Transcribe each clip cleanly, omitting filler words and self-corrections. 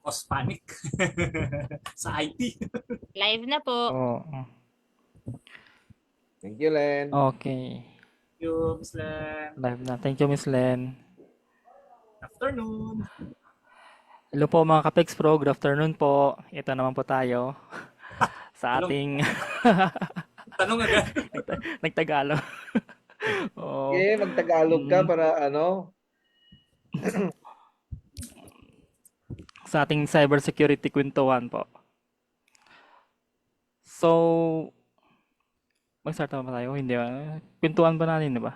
Panic sa IT. Live na po. Oo. Thank you, Len. Okay. You, Miss Len. Live na. Thank you, Miss Len. Afternoon. Hello po mga Kapex Pro. Good afternoon po. Ito naman po tayo sa Tanong, ating tanong agad. nagtagalog. Oo. Okay, magtagalog ka para ano? Sa ating cybersecurity kwentuhan po. So, mag-start na ba tayo? Hindi ba? Kwentuhan ba natin, di ba?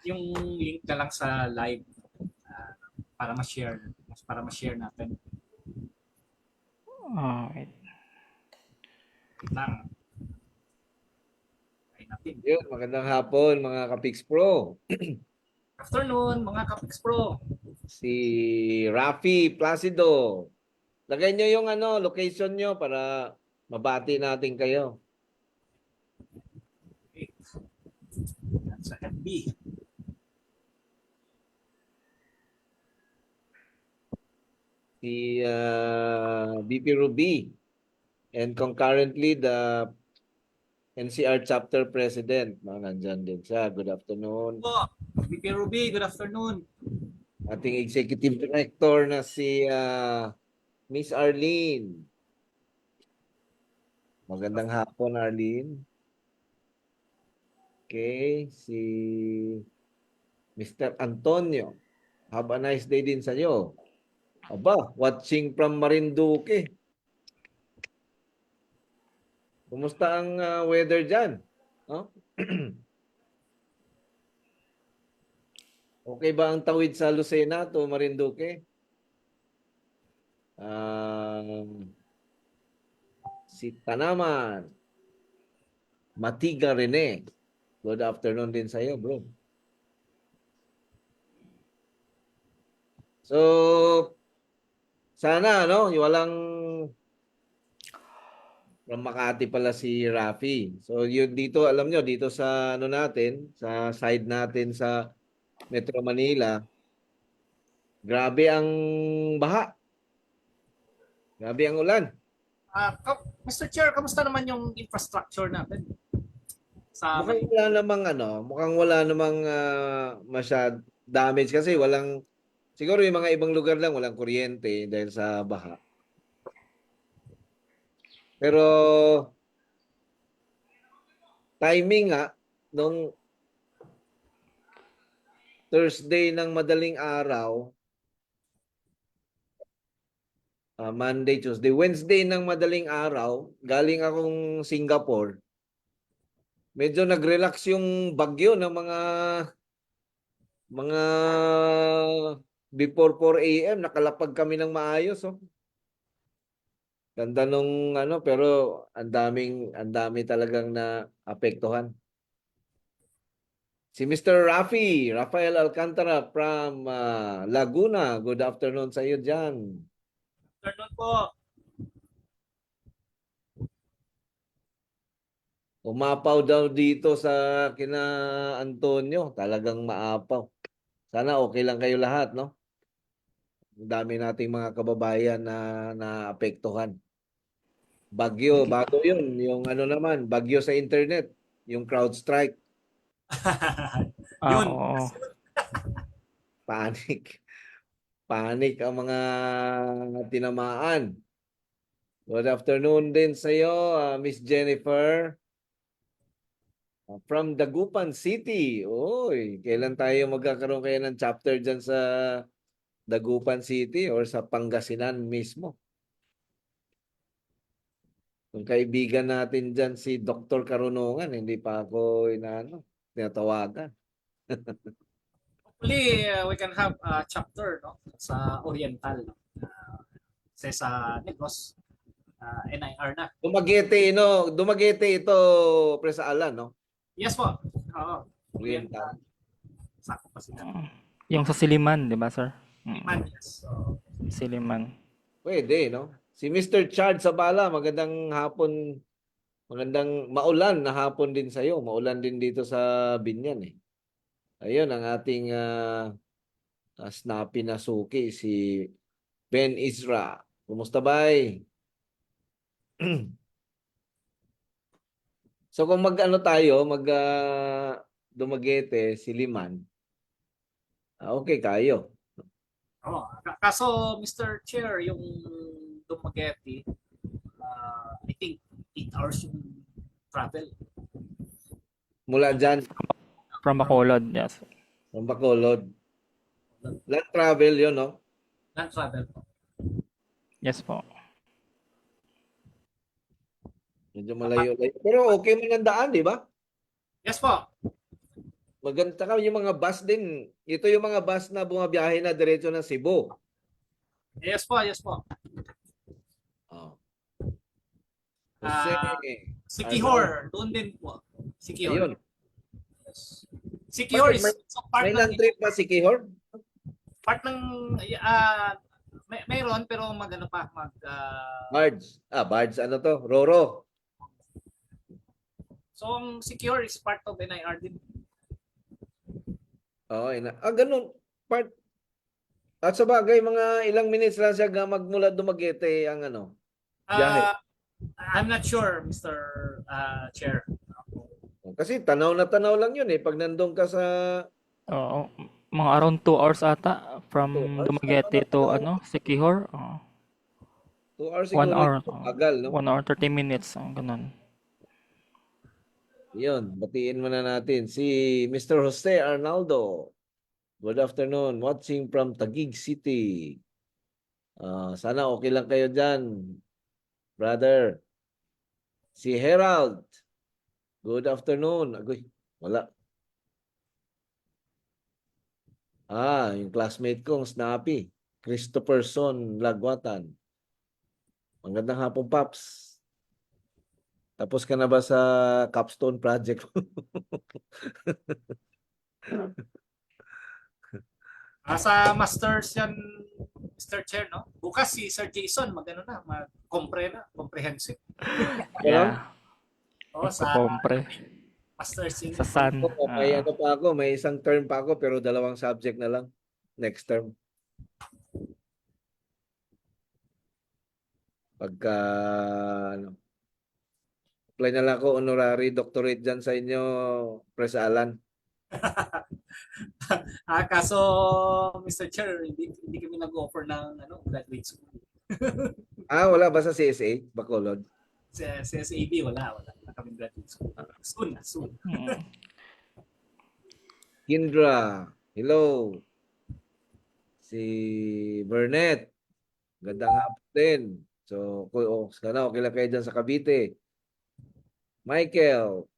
Yung link na lang sa live para ma-share natin. Alright. Wait lang. Try natin. Yun, magandang hapon mga Kapix Pro. Afternoon, mga Kapix Pro. Si Rafi Placido. Lagay nyo yung location nyo para mabati natin kayo. Okay. Yan sa FB. Si BP Ruby. And concurrently, the NCR Chapter President. Nandyan din siya. Good afternoon. Po, VP Ruby, good afternoon. Ating Executive Director na si Miss Arlene. Magandang hapon, Arlene. Okay, si Mr. Antonio. Have a nice day din sa iyo. Aba, watching from Marinduque. Kumusta ang weather dyan? No? Okay ba ang tawid sa Lucena to Marinduque? Si Tanaman. Matiga Rene. Good afternoon din sa iyo, bro. So, sana, walang from Makati pala si Rafi. So, yun dito, alam nyo, dito sa natin, sa side natin sa Metro Manila, grabe ang baha. Grabe ang ulan. Mr. Chair, kamusta naman yung infrastructure natin? Sa Mukhang wala namang masyad damage kasi siguro yung mga ibang lugar lang walang kuryente dahil sa baha. Pero timing nung Thursday ng madaling araw, Monday, Tuesday, Wednesday ng madaling araw, galing akong Singapore. Medyo nag-relax yung bagyo ng mga before 4 a.m. nakalapag kami ng maayos, oh. Ganda nung pero ang dami talagang na apektuhan. Si Mr. Rafael Alcantara from Laguna. Good afternoon sa iyo diyan. afternoon po. Umapaw daw dito sa kina Antonio. Talagang maapaw. Sana okay lang kayo lahat, no? Ang dami nating mga kababayan na naapektuhan. Bagyo, bago yun. Yung naman, bagyo sa internet. Yung CrowdStrike. Yun. Oo. Panic. Panic ang mga tinamaan. Good afternoon din sa iyo, Miss Jennifer. From Dagupan City. Oy, kailan tayo magkakaroon kaya ng chapter dyan sa Dagupan City or sa Pangasinan mismo? Yung kaibigan natin dyan si Dr. Karunungan, hindi pa ako tinatawagan. Hopefully, we can have a chapter sa Oriental. Kasi sa Negros, NIR na. Dumaguete ito, Presa Alan, no? Yes po. Oo. Oriental. Sakto pa sila. Yung sa Siliman, di ba, sir? Man, yes. So, Siliman. Pwede, no? Si Mr. Chard Sabala, magandang hapon. Magandang maulan na hapon din sa iyo. Maulan din dito sa Binyan, eh. Ayun ang ating snappy na suki, si Ben Isra. Kumusta bay? So kung mag-ano tayo, Dumaguete, Siliman, okay kayo. Oh, kaso Mr. Chair, yung Dumaguete, I think 8 hours yung travel. Mula dyan, From Bacolod, yes. from Bacolod. Land travel yun, no? Land travel po. Yes po. Medyo malayo-layo. Pero okay man ang daan, di ba? Yes po. Maganda ka yung mga bus din. Ito yung mga bus na bumabiyahe na diretso ng Cebu. Yes po, yes po. Oh. Ah, Kasi, Siquijor, doon din po. Siquijor. ayun. Yes. Siquijor is Bakit so part May ng land trip ba si Kihor? mayroon pero magano pa Bards. Bards ano to? Roro. so ang Siquijor is part of NIR din. Oo, ganun. Part. At sa bagay, mga ilang minutes lang siya magmula Dumaguete ang ano. Biyahe. I'm not sure, Mr. Chair. Kasi tanaw na tanaw lang yun eh. Pag nandun ka sa Oo. Mga around 2 hours ata from 2 hours, Dumaguete to Siquijor. 2 hours 1 siguro hour. yung tagal, no? 1 hour 30 minutes. Ganun. Yun, batiin muna natin si Mr. Jose Arnaldo. Good afternoon. Watching from Taguig City. Sana okay lang kayo dyan, brother. Si Herald. Good afternoon. Agoy, wala. Yung classmate kong Snappy. Christopherson Lagwatan. Magandang hapon, Paps. Tapos ka na ba sa capstone project? Sa masters yan, Mr. Chair, no? Bukas si Sir Jason comprehensive. Yeah. Sa Compre. masters in Sa Sun. May ano pa ako, may isang term pa ako pero 2 subject na lang next term. Pagka apply na lang ako honorary doctorate dyan sa inyo, Pres Alan. Kaso Mr. Chair, hindi kami nag-offer ng graduate school. Wala ba sa CSA, Bacolod? Sa SAB wala na kami graduate school. Soon. Kindra, hello. Si Burnett, gandang hapon din. So, sana okay lang kayo dyan sa Cavite. Michael,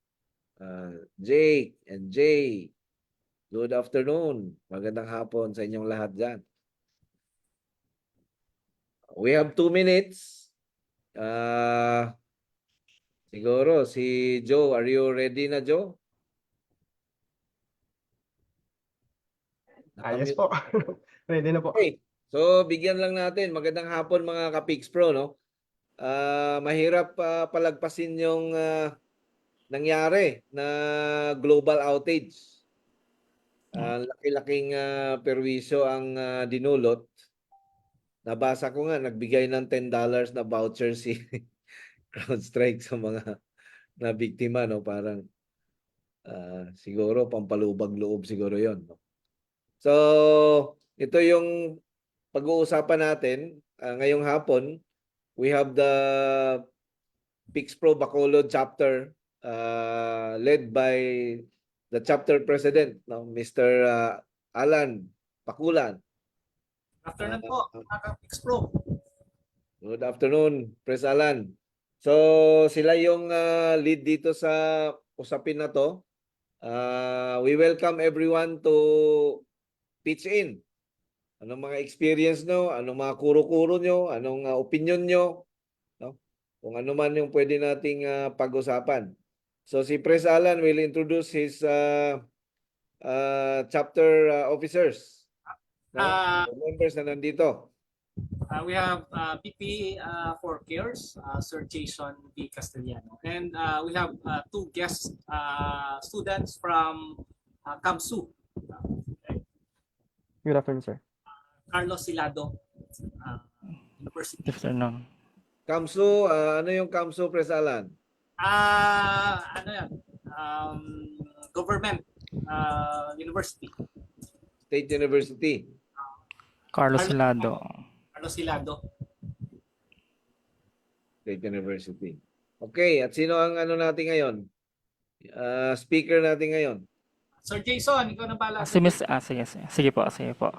Jake, and Jay, good afternoon. Magandang hapon sa inyong lahat dyan. We have 2 minutes. Siguro, si Joe, are you ready na, Joe? Yes po. Ready na po. Okay. So, bigyan lang natin. Magandang hapon mga Kapix Pro, no? Mahirap palagpasin yung nangyari na global outage. Laki-laking perwisyo ang dinulot. Nabasa ko nga, nagbigay ng $10 na voucher si CrowdStrike sa mga na biktima, no? Parang siguro pampalubag loob siguro yon, no? So, ito yung pag-uusapan natin ngayong hapon. We have the PixPro Bacolod chapter led by the chapter president, no? Mr. Alan Pakulan. Afternoon po, Pro. Good afternoon, Pres Alan. So, sila yung lead dito sa usapin na to. We welcome everyone to pitch in. Anong mga experience nyo? Anong mga kuro-kuro nyo? Anong opinion nyo? No? Kung ano man yung pwede nating pag-usapan. So si Pres Alan will introduce his chapter officers. No? Members na nandito. We have VP for CARES, Sir Jason B. Castellano. And we have 2 guest students from CAMSU. Good afternoon, sir. Carlos Silado, University. Good afternoon. Kamsu, ano yung Kamsu, Pres Alan? Ano yan? Government University. State University. Carlos Silado. Carlos Silado. State University. Okay, at sino ang ano natin ngayon? Speaker natin ngayon. Sir Jason, ikaw na pala. Sige po.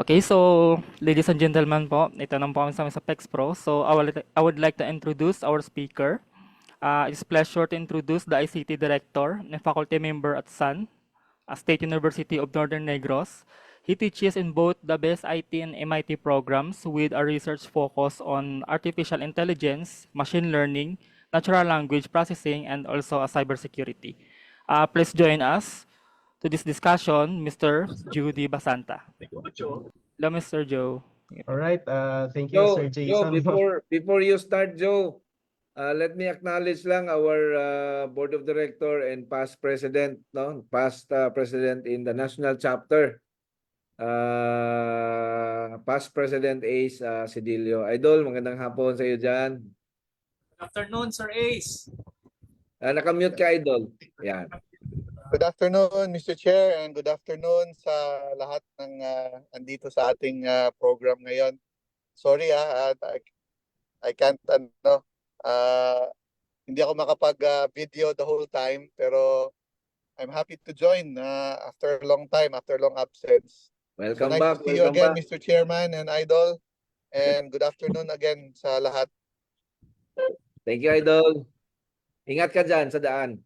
Okay, so ladies and gentlemen po, ito na po kami sa PEX Pro. So I would like to introduce our speaker. It's a pleasure to introduce the ICT Director and faculty member at SUN, State University of Northern Negros. He teaches in both the BSIT and MIT programs with a research focus on artificial intelligence, machine learning, natural language processing, and also cybersecurity. Please join us to this discussion, Mr. Judy Basanta. Hello, Mr. Joe. All right. Thank you, Joe, Sir Jason. before you start, Joe, let me acknowledge lang our board of director and past president, no? Past president in the national chapter. Past President Ace Sedillo. Idol, magandang hapon sa iyo dyan. Good afternoon, Sir Ace. Nakamute ka, Idol. Yan. Good afternoon, Mr. Chair, and good afternoon sa lahat ng andito sa ating program ngayon. Sorry, I can't, hindi ako makapag-video the whole time, pero I'm happy to join after a long time, after long absence. Welcome nice back. to see you again, back. Mr. Chairman and Idol, and good afternoon again sa lahat. Thank you, Idol. Ingat ka dyan sa daan.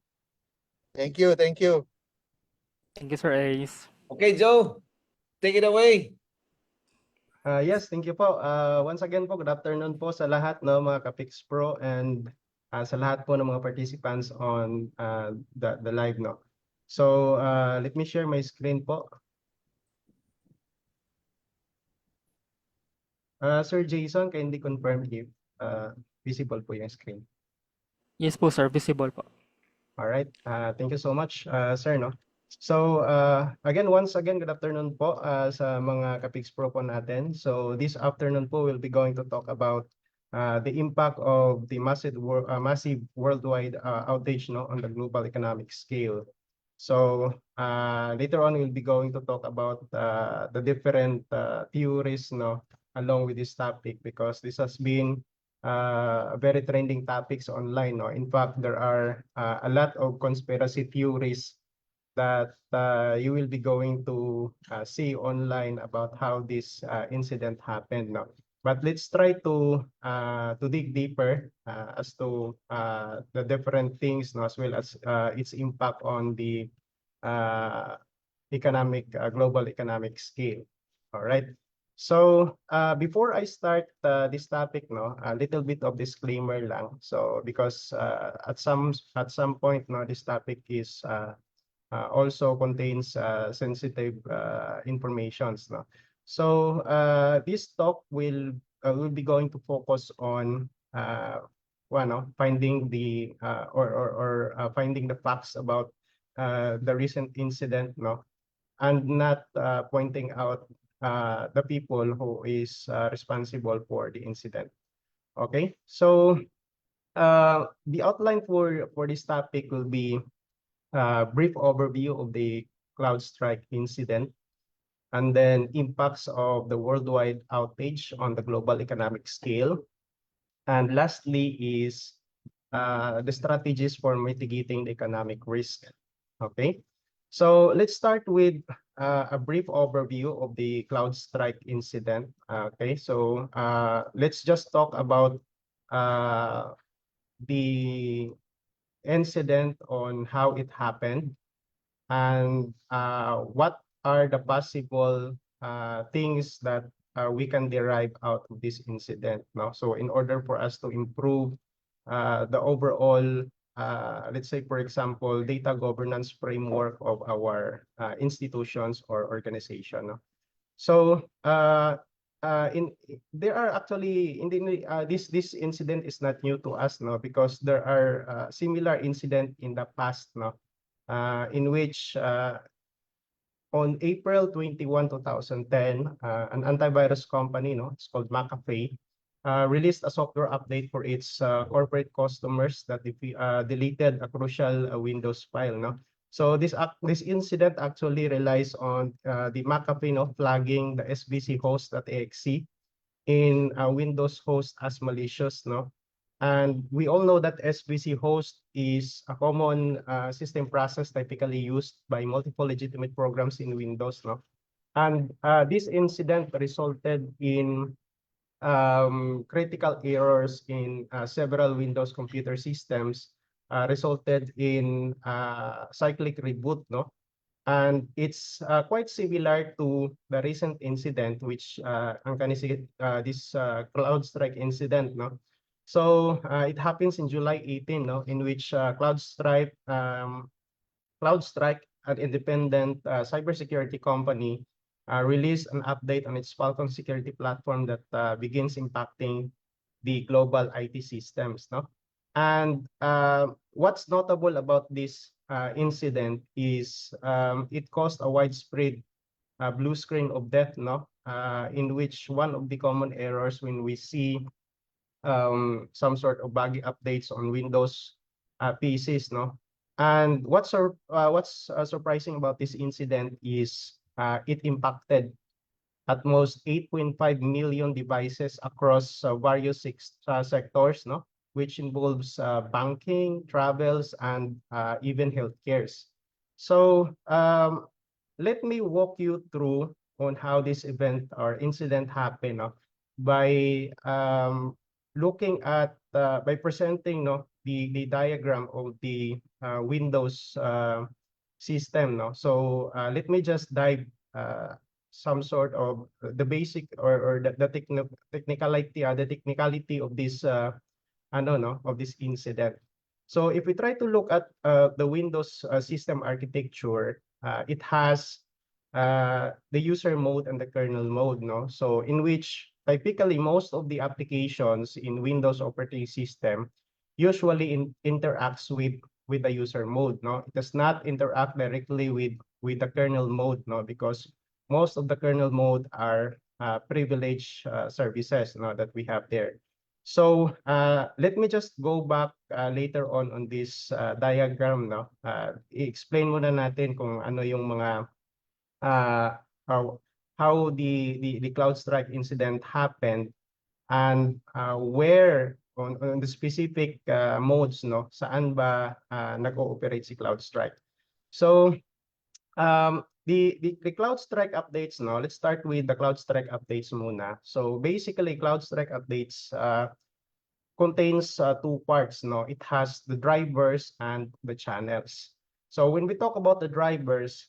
Thank you. Thank you, Sir Ace. Okay, Joe. Take it away. Yes, thank you po. Once again po, good afternoon po sa lahat, no, mga ka-PEX Pro, and sa lahat po ng mga participants on the live, no. So let me share my screen po. Sir Jason, kindly confirm if visible po yung screen. Yes po, sir. Visible po. All right. Thank you so much, sir, no. So once again, good afternoon po sa mga ka-PEX Pro po natin. So this afternoon po, we'll be going to talk about the impact of the massive worldwide outage, no, on the global economic scale. So later on, we'll be going to talk about the different theories, no, along with this topic, because this has been very trending topics online, no. In fact, there are a lot of conspiracy theories that you will be going to see online about how this incident happened, no. But let's try to dig deeper as to the different things, no, as well as its impact on the global economic scale. All right. So before I start this topic, no, a little bit of disclaimer lang. So because at some point, no, this topic is also contains sensitive informations, no. So this talk will be going to focus on finding the finding the facts about the recent incident, no, and not pointing out the people who is responsible for the incident. Okay, so the outline for this topic will be a brief overview of the CrowdStrike incident, and then impacts of the worldwide outage on the global economic scale, and lastly is the strategies for mitigating the economic risk. Okay, so let's start with a brief overview of the CrowdStrike incident. Okay, so let's just talk about the incident, on how it happened, and what are the possible things that we can derive out of this incident, no? So in order for us to improve the overall let's say, for example, data governance framework of our institutions or organization, no? So there are actually this incident is not new to us, no, because there are similar incident in the past, no, in which on April 21, 2010, an antivirus company, no, it's called McAfee, released a software update for its corporate customers that deleted a crucial Windows file, no. So this incident actually relies on the McAfee, no, flagging the SBC host.exe in Windows host as malicious, no. And we all know that SBC host is a common system process typically used by multiple legitimate programs in Windows, no. And this incident resulted in critical errors in several Windows computer systems, resulted in cyclic reboot, no? And it's quite similar to the recent incident, which ang kanisi this CloudStrike incident, no? So it happens in July 18, no, in which CloudStrike, an independent cybersecurity company, released an update on its Falcon security platform that begins impacting the global IT systems, no? And what's notable about this incident is it caused a widespread blue screen of death, no? In which one of the common errors when we see some sort of buggy updates on Windows PCs, no? And what's surprising about this incident is it impacted at most 8.5 million devices across various sectors, no? Which involves banking, travels, and even healthcares. So let me walk you through on how this event or incident happened, no? By looking at by presenting, no, the diagram of the Windows system, no. So let me just dive some sort of the basic or the technicality of this of this incident. So if we try to look at the Windows system architecture, it has the user mode and the kernel mode, no? So in which typically most of the applications in Windows operating system usually interacts with the user mode, no? It does not interact directly with the kernel mode, no, because most of the kernel mode are privileged services, no, that we have there. So let me just go back later on this diagram, no. I-explain muna natin kung ano yung mga how the CloudStrike incident happened and where on the specific modes, no, saan ba nag-ooperate si CloudStrike. So the CloudStrike updates, no, let's start with the CloudStrike updates muna. So basically CloudStrike updates contains two parts, no. It has the drivers and the channels. So when we talk about the drivers,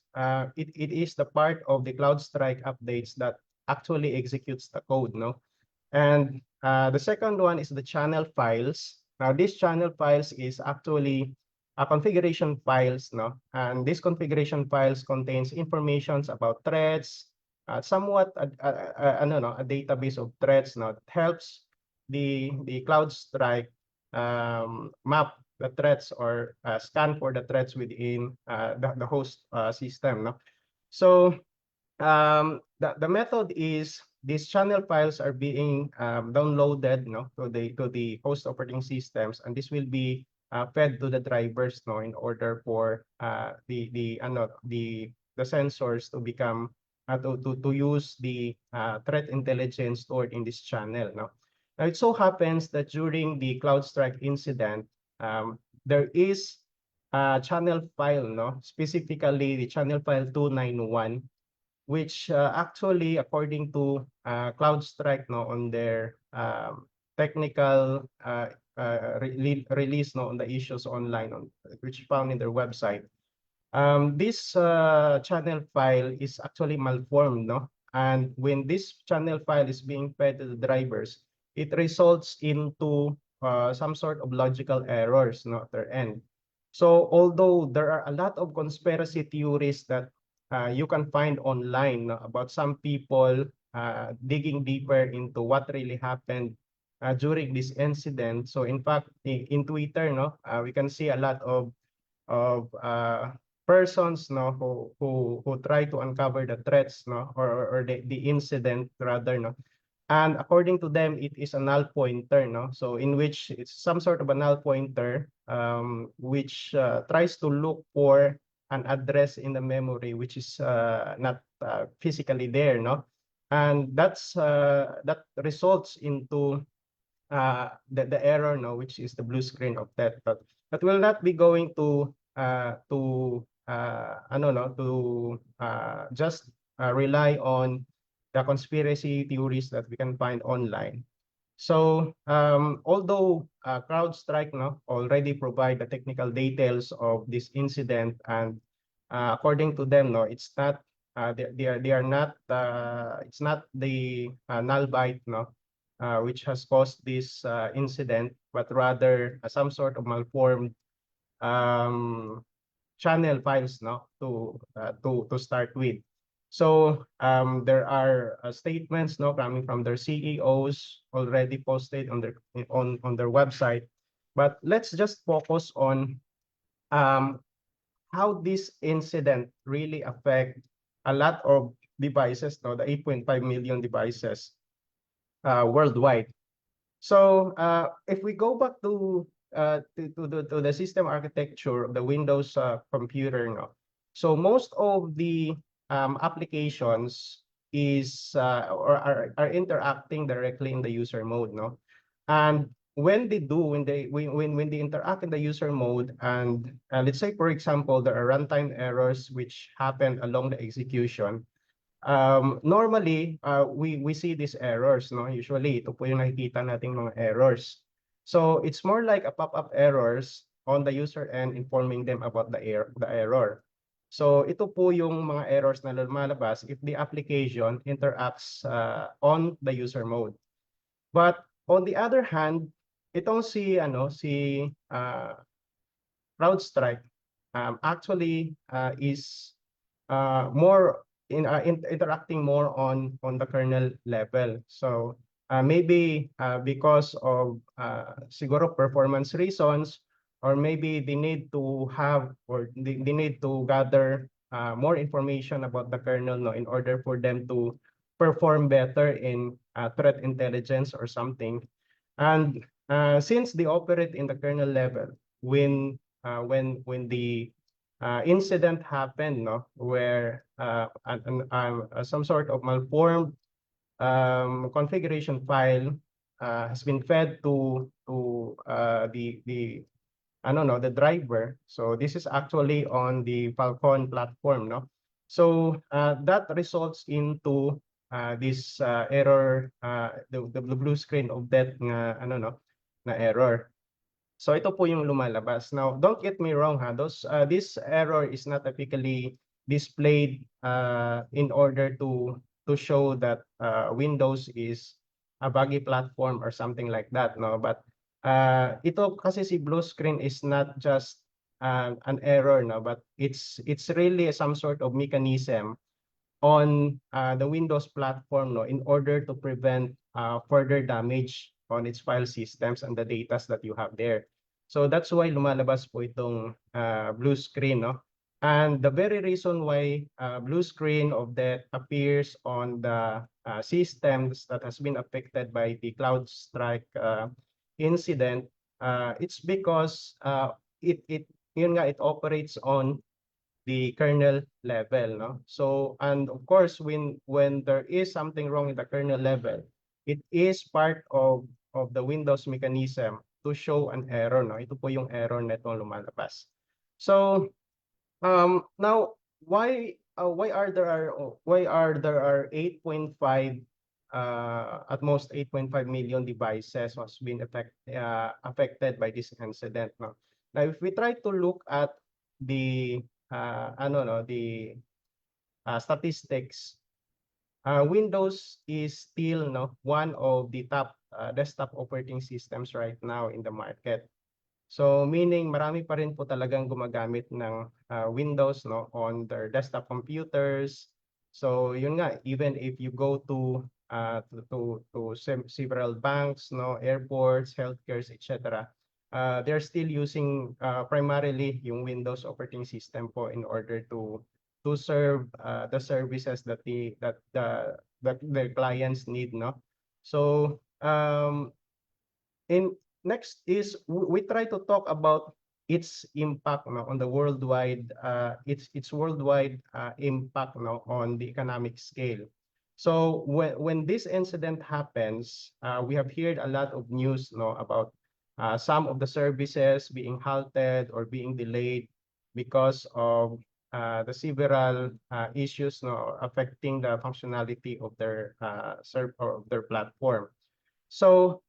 it is the part of the CloudStrike updates that actually executes the code, no. And the second one is the channel files. Now these channel files is actually configuration files, no. And these configuration files contains informations about threads, somewhat a database of threads, no, that helps the CloudStrike map the threads or scan for the threads within the host system, no. So the method is these channel files are being downloaded, no, to the host operating systems, and this will be fed to the drivers, no, in order for the sensors to become to use the threat intelligence stored in this channel, no. Now it so happens that during the CloudStrike incident, there is a channel file, no, specifically the channel file 291, which actually, according to CloudStrike, no, on their technical release, no, on the issues online, which found in their website, this channel file is actually malformed, no. And when this channel file is being fed to the drivers, it results into some sort of logical errors, no, at their end. So although there are a lot of conspiracy theories that you can find online, no, about some people digging deeper into what really happened during this incident. So in fact, in Twitter, no, we can see a lot of persons no who try to uncover the threats no or the incident rather no, and according to them it is a null pointer no, so in which it's some sort of a null pointer which tries to look for an address in the memory which is not physically there no, and that results into the error no, which is the blue screen of death. But we'll not be going to ano no to just rely on the conspiracy theories that we can find online. So although CrowdStrike no already provide the technical details of this incident, and according to them no, it's not they are not it's not the null byte no which has caused this incident, but rather some sort of malformed channel files no to start with. So there are statements no coming from their CEOs already posted on their website, but let's just focus on how this incident really affect a lot of devices no, the 8.5 million devices worldwide. So if we go back to the system architecture of the Windows computer, no? So most of the applications is or are interacting directly in the user mode, no? And when they do, when they interact in the user mode, and let's say for example there are runtime errors which happen along the execution. Normally, we see these errors, no? Usually, ito po yung nakikita nating mga errors. So it's more like a pop-up errors on the user end informing them about the error. So ito po yung mga errors na lumalabas if the application interacts on the user mode. But on the other hand, itong si CrowdStrike actually is more interacting more on the kernel level. So maybe because of siguro performance reasons, or maybe they need to have or they need to gather more information about the kernel no, in order for them to perform better in threat intelligence or something. And since they operate in the kernel level, when the incident happened, no, where some sort of malformed configuration file has been fed to the driver. So this is actually on the Falcon platform, no. So that results into this error, the blue screen of that na error. So ito po yung lumalabas. Now, don't get me wrong ha, this error is not typically displayed in order to show that Windows is a buggy platform or something like that, no. But ito kasi si blue screen is not just an error, no, but it's really some sort of mechanism on the Windows platform, no, in order to prevent further damage on its file systems and the data that you have there. So that's why lumalabas po itong blue screen, no? And the very reason why blue screen of that appears on the systems that has been affected by the CrowdStrike incident, it's because it operates on the kernel level, no? So, and of course, when there is something wrong in the kernel level, it is part of the Windows mechanism to show an error, no? Ito po yung error na itong lumalabas. So, now why are there 8.5 at most 8.5 million devices was been affected by this incident, no? Now, if we try to look at the statistics, Windows is still one of the top desktop operating systems right now in the market. So meaning marami pa rin po talagang gumagamit ng Windows on their desktop computers. So yun nga, even if you go to several banks, airports, healthcares, etc., they're still using primarily yung Windows operating system po in order to serve the services that their clients need, no? So in next is we try to talk about its impact, no, on the worldwide its worldwide impact, no, on the economic scale. So when this incident happens, we have heard a lot of news, no, about some of the services being halted or being delayed because of the several issues, no, affecting the functionality of their or of their platform. So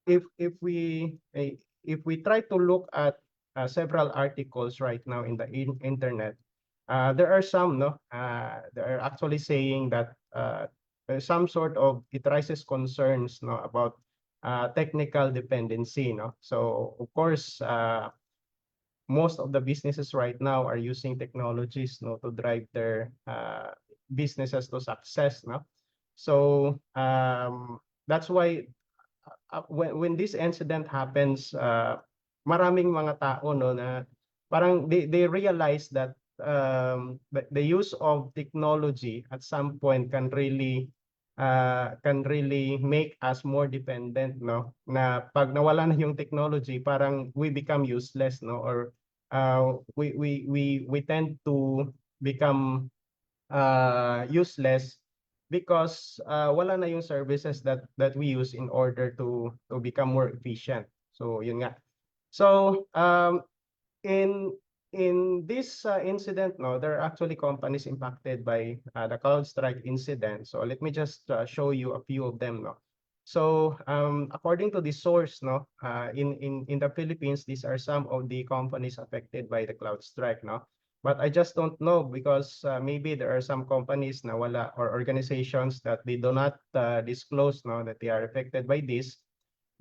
if we try to look at several articles right now in the internet, there are some, no, they are actually saying that there's some sort of, it raises concerns, no, about technical dependency, no. So of course, most of the businesses right now are using technologies, no, to drive their businesses to success, no. So that's why when this incident happens, maraming mga tao, no, na parang they realize that the use of technology at some point can really make us more dependent, no, na pag nawala na yung technology, parang we become useless, no, or we tend to become useless because wala na yung services that we use in order to become more efficient. So yun nga. So in this incident, no, there are actually companies impacted by the CrowdStrike incident. So let me just show you a few of them, no. So according to the source, no, in the Philippines, these are some of the companies affected by the CrowdStrike, no. But I just don't know because maybe there are some companies na wala or organizations that they do not disclose, no, that they are affected by this.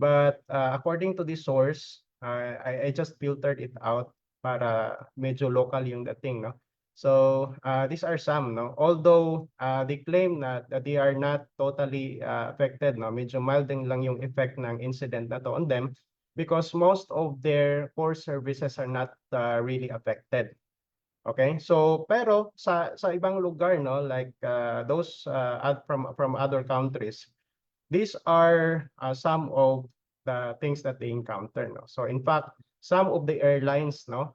But according to the source, I just filtered it out para medyo local yung dating, no. So these are some, no. Although they claim that they are not totally affected, no. Medyo mild lang yung effect ng incident na to on them because most of their core services are not really affected. Okay, so pero sa ibang lugar, no, like those from other countries, these are some of the things that they encounter, no. So in fact, some of the airlines, no,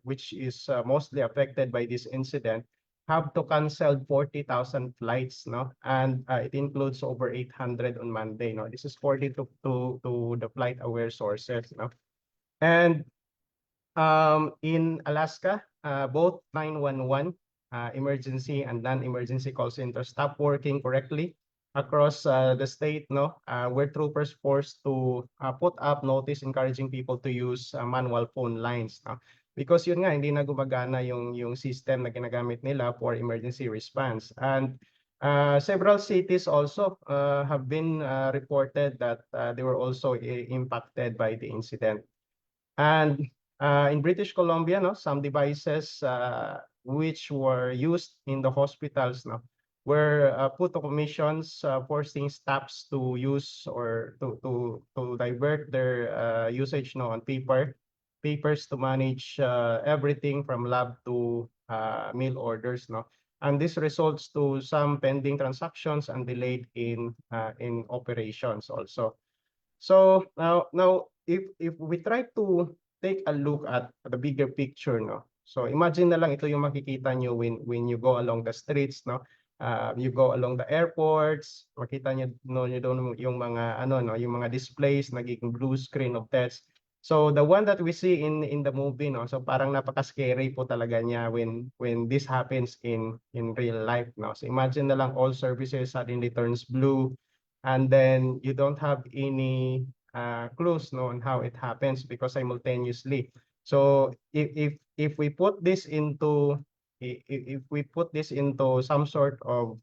which is mostly affected by this incident, have to cancel 40,000 flights, no, and it includes over 800 on Monday, no. This is according to the flight aware sources, no. And in Alaska, both 911 emergency and non-emergency call centers stopped working correctly across the state, no, where troopers forced to put up notice encouraging people to use manual phone lines, no? Because yun nga, hindi na gumagana yung system na ginagamit nila for emergency response. And several cities also have been reported that they were also impacted by the incident. And in British Columbia, no, some devices which were used in the hospitals, no, were put to commissions, forcing staffs to use or to divert their usage, no, on papers to manage everything from lab to meal orders, no. And this results to some pending transactions and delayed in operations also. So now if we try to take a look at the bigger picture, no. So imagine na lang ito yung makikita nyo when you go along the streets, no. You go along the airports, makita nyo, no, doon yung mga ano, no, yung mga displays nagiging blue screen of text. So the one that we see in the movie, no, so parang napaka-scary po talaga niya when this happens in real life, no. So imagine na lang all services suddenly turns blue and then you don't have any clues, no, on how it happens because simultaneously. So if we put this into some sort of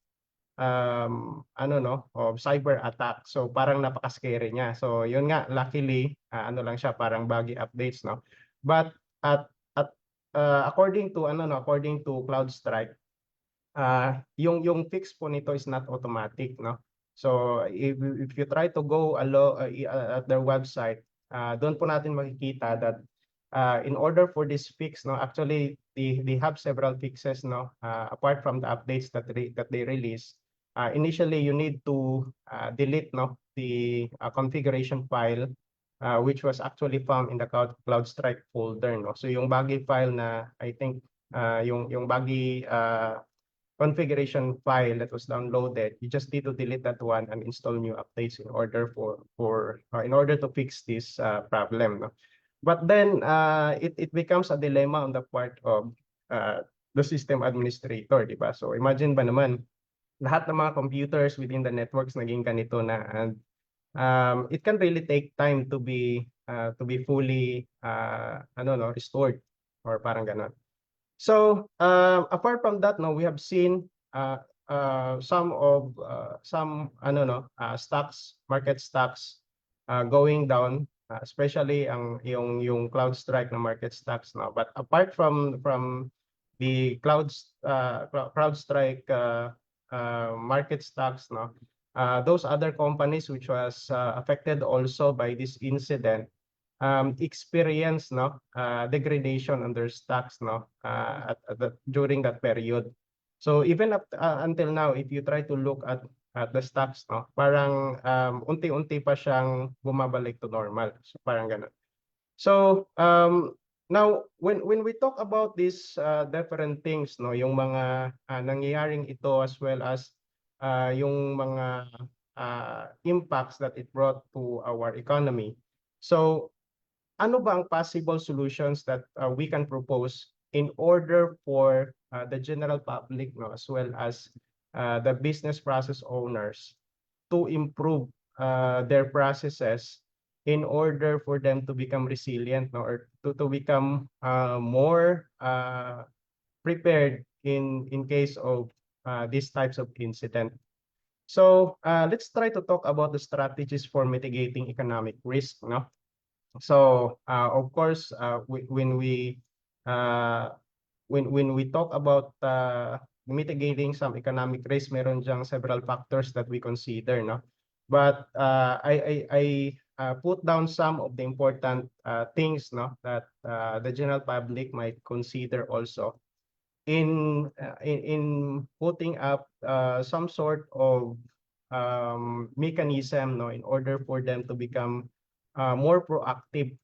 ano, no, of cyber attack, so parang napaka-scary niya. So yun nga, luckily ano lang siya, parang buggy updates, no. But according to according to CrowdStrike, yung fix po nito is not automatic, no. So if you try to go at their website, doon po natin makikita that in order for this fix, no, actually they have several fixes, no, apart from the updates that they release. Initially, you need to delete, no, the configuration file, which was actually found in the CloudStrike folder, no. So yung baggy file na I think yung baggy configuration file that was downloaded, you just need to delete that one and install new updates in order in order to fix this problem, no. But then it becomes a dilemma on the part of the system administrator, di ba? So imagine ba naman, lahat ng mga computers within the networks naging ganito na, and it can really take time to be fully restored or parang ganon. So apart from that, no, we have seen some stocks, market stocks going down, especially yung CloudStrike na market stocks, no. But apart from the CloudStrike market stocks, no, those other companies which was affected also by this incident experience, no, degradation on their stocks, no, during that period. So even until now, if you try to look at the stocks, no, parang unti-unti pa siyang bumabalik to normal. So parang ganun. So now when we talk about these different things, no, yung mga nangyayaring ito, as well as yung mga impacts that it brought to our economy. So ano ba ang possible solutions that we can propose in order for the general public, no, as well as the business process owners to improve their processes in order for them to become resilient, no, or to become more prepared in case of these types of incident. So let's try to talk about the strategies for mitigating economic risk, no. So of course, when we talk about mitigating some economic risk, meron diyang several factors that we consider, no. But I put down some of the important things, no, that the general public might consider also in putting up some sort of mechanism, no, in order for them to become more proactive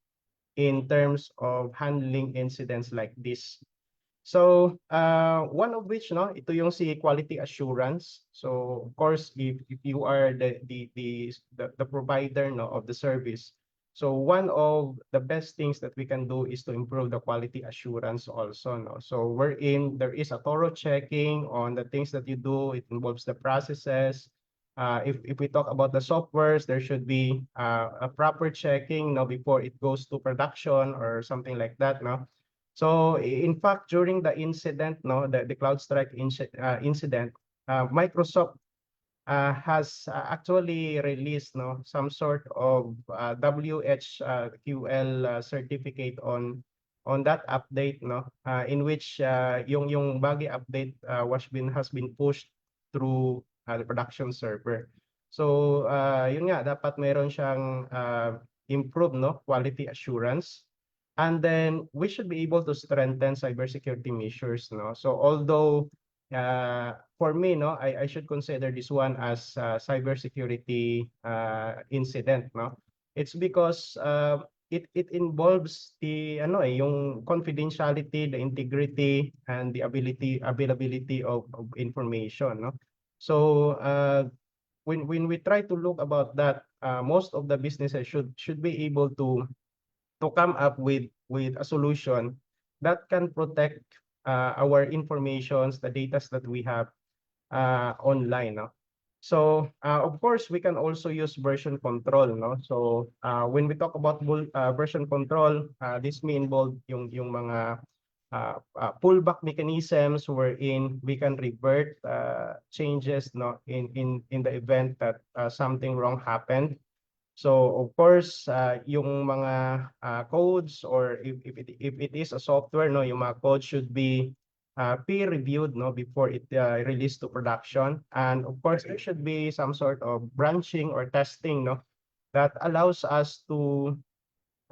in terms of handling incidents like this. So one of which, no, ito yung si quality assurance. So of course, if you are the provider, no, of the service, so one of the best things that we can do is to improve the quality assurance also, no. So there is a thorough checking on the things that you do. It involves the processes. If we talk about the softwares, there should be a proper checking, no, before it goes to production or something like that, no. So in fact, during the incident, no, the CloudStrike incident, Microsoft has actually released, no, some sort of WHQL certificate on that update, no, in which yung baggy update has been pushed through the production server. So yun nga, dapat meron siyang improved, no, quality assurance. And then we should be able to strengthen cybersecurity measures, no. So although for me, no, I should consider this one as cybersecurity incident, no. It's because it involves yung confidentiality, the integrity, and the availability of information, no. So when we try to look about that, most of the businesses should be able to come up with a solution that can protect our informations, the data that we have online, no? So of course, we can also use version control, no? So when we talk about version control, this may involve yung mga pullback mechanisms wherein we can revert changes, no, in the event that something wrong happened. So of course, yung mga codes, or if it is a software, no, yung mga code should be peer reviewed, no, before it released to production. And of course, there should be some sort of branching or testing, no, that allows us to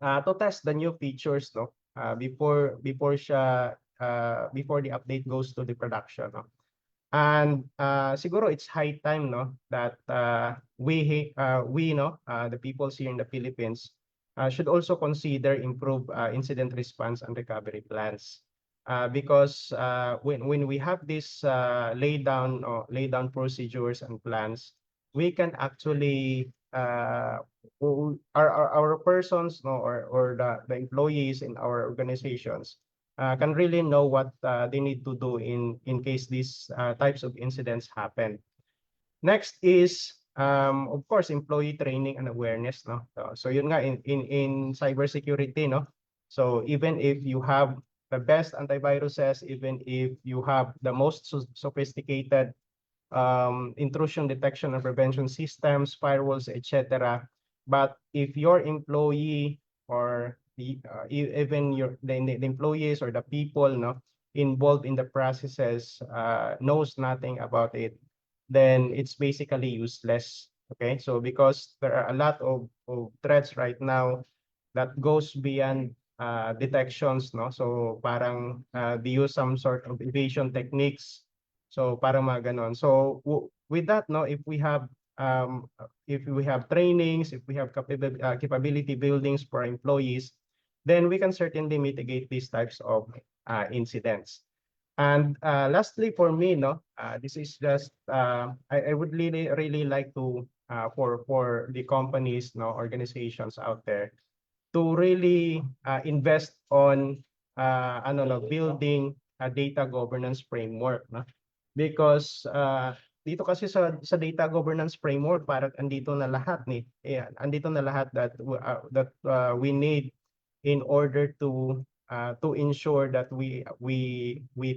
to test the new features, no, before the update goes to the production, no. And siguro it's high time, no, that we no the peoples here in the Philippines should also consider improve incident response and recovery plans. Because when we have this lay down procedures and plans, we can actually our persons, no, or the employees in our organizations can really know what they need to do in case these types of incidents happen. Next is of course employee training and awareness, no. So yun nga in cybersecurity, no. So even if you have the best antiviruses, even if you have the most sophisticated intrusion detection and prevention systems, firewalls, etc. But if your employee or even the employees or the people, no, involved in the processes knows nothing about it, then it's basically useless. Okay, so because there are a lot of threats right now that goes beyond detections, no? So parang they use some sort of evasion techniques. So parang mga ganon. So with that, no, if we have trainings, if we have capability buildings for employees, then we can certainly mitigate these types of incidents. And lastly, for me, no, this is just I would really like to for the companies, no, organizations out there to really invest on ano, no, building a data governance framework, no? Because dito kasi sa data governance framework parang andito na lahat ni andito na lahat that we need in order to ensure that we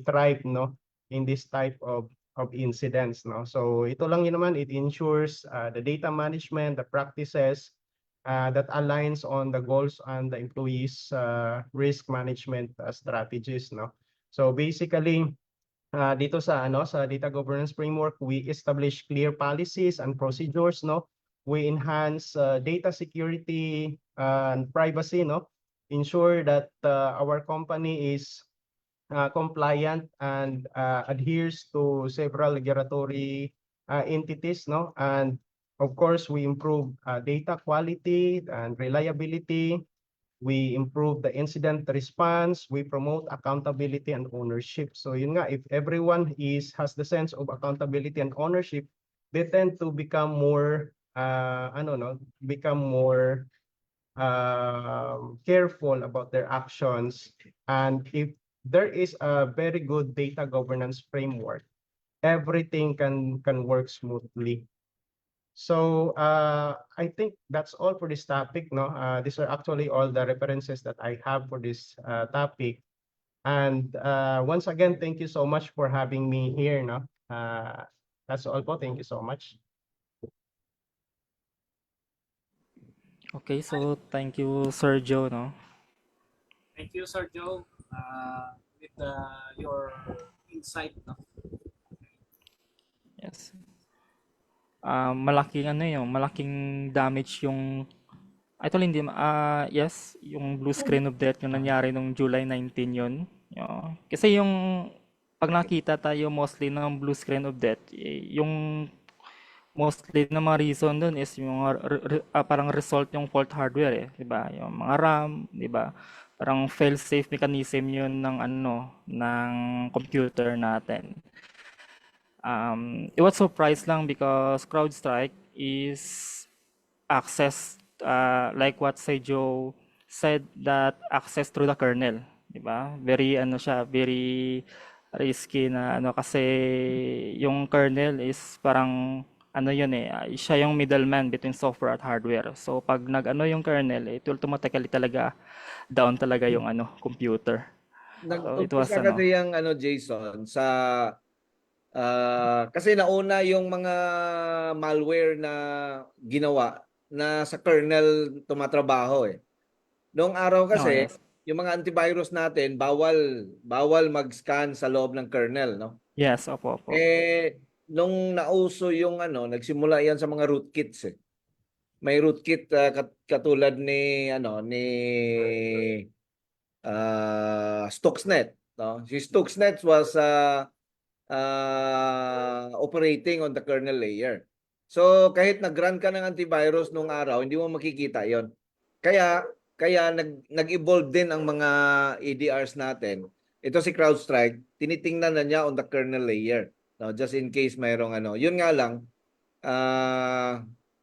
thrive, no, in this type of incidents, no. So ito lang yun naman, it ensures the data management, the practices that aligns on the goals and the employees risk management strategies, no. So basically dito sa ano sa data governance framework, we establish clear policies and procedures, no. We enhance data security and privacy, no. Ensure that our company is compliant and adheres to several regulatory entities, no. And of course, we improve data quality and reliability. We improve the incident response. We promote accountability and ownership. So yun nga, if everyone has the sense of accountability and ownership, they tend to become more become more careful about their actions. And if there is a very good data governance framework, everything can work smoothly. So I think that's all for this topic, no. These are actually all the references that I have for this topic. And once again, thank you so much for having me here, no. That's all po. Thank you so much. Okay, so thank you, Sir Joe, no? Thank you, Sir Joe, with your insight, no? Yes. Malaking ano yung malaking damage yung actually hindi yes, yung blue screen of death yung nangyari nung July 19 yun. Kasi yung pag nakita tayo mostly ng blue screen of death, yung mostly na mga reason doon is yung parang result yung fault hardware, 'di ba? Yung mga RAM, 'di ba? Parang fail safe mechanism yun ng ng computer natin. It was surprise lang because CrowdStrike is access like what Joe said, that access through the kernel, 'di ba? Very siya, very risky na kasi yung kernel is parang yun siya yung middleman between software at hardware. So pag yung kernel, it will automatically talaga down talaga yung computer. So it was Nag-umpisa kasi yung Jason sa kasi nauna yung mga malware na ginawa na sa kernel tumatrabaho Noong araw kasi, yes. yung mga antivirus natin bawal mag-scan sa loob ng kernel, no? Yes, opo. Nung nauso yung nagsimula yan sa mga rootkits may rootkit katulad ni Stuxnet, no? Si Stuxnet was operating on the kernel layer. So kahit nag-run ka ng antivirus nung araw, hindi mo makikita 'yon. Kaya nag-evolve din ang mga EDRs natin. Ito si CrowdStrike, tinitingnan na niya on the kernel layer. No, just in case mayroong ano. Yun nga lang,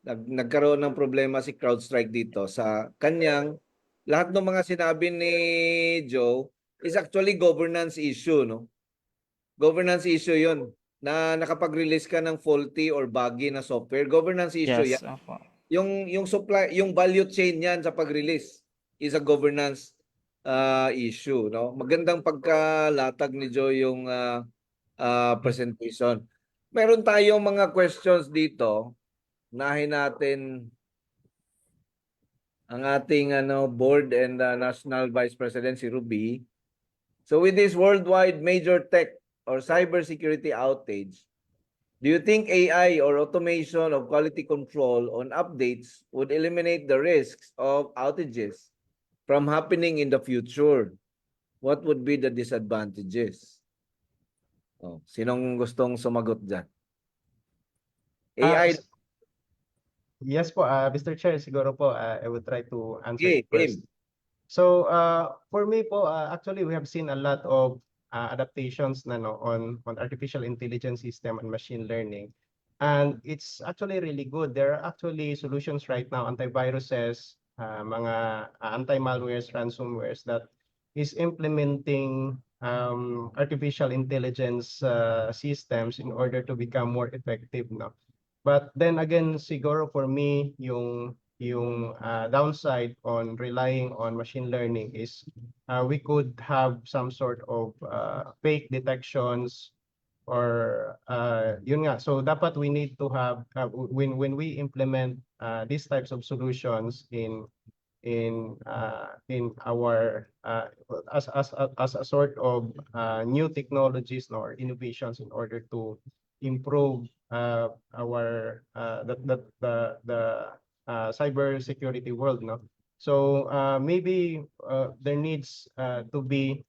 nagkaroon ng problema si CrowdStrike dito sa kanyang lahat ng mga sinabi ni Joe is actually governance issue, no? Governance issue 'yun na nakapag-release ka ng faulty or buggy na software. Governance issue 'yan. Yes, opo. Yung supply, yung value chain niyan sa pag-release is a governance issue, no? Magandang pagkalatag ni Joe yung presentation. Meron tayong mga questions dito. Unahin natin ang ating board and national vice president si Ruby. So with this worldwide major tech or cybersecurity outage, do you think AI or automation of quality control on updates would eliminate the risks of outages from happening in the future? What would be the disadvantages? Oh, sinong gustong sumagot dyan? AI, Yes po, Mr. Chair, siguro po I would try to answer okay, first. game. So for me po, actually we have seen a lot of adaptations na no, on artificial intelligence system and machine learning. And it's actually really good. There are actually solutions right now, antiviruses, mga anti-malwares, ransomwares that is implementing artificial intelligence systems in order to become more effective, no? But then again, siguro for me, yung downside on relying on machine learning is we could have some sort of fake detections or yun nga. So dapat we need to have when we implement these types of solutions in our as a sort of new technologies or innovations in order to improve our the cyber security world, no? So maybe there needs to be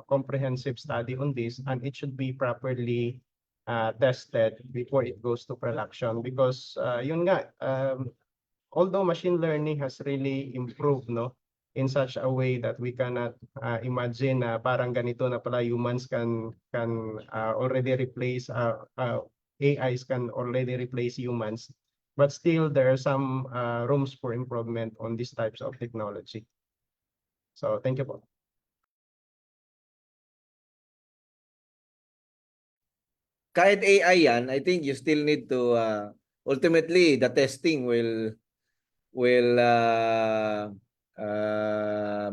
comprehensive study on this, and it should be properly tested before it goes to production, because yun nga, although machine learning has really improved, no, in such a way that we cannot imagine na parang ganito na pala humans can already replace AIs can already replace humans, but still there are some rooms for improvement on these types of technology. So thank you po. Kahit AI yan, I think you still need to ultimately the testing will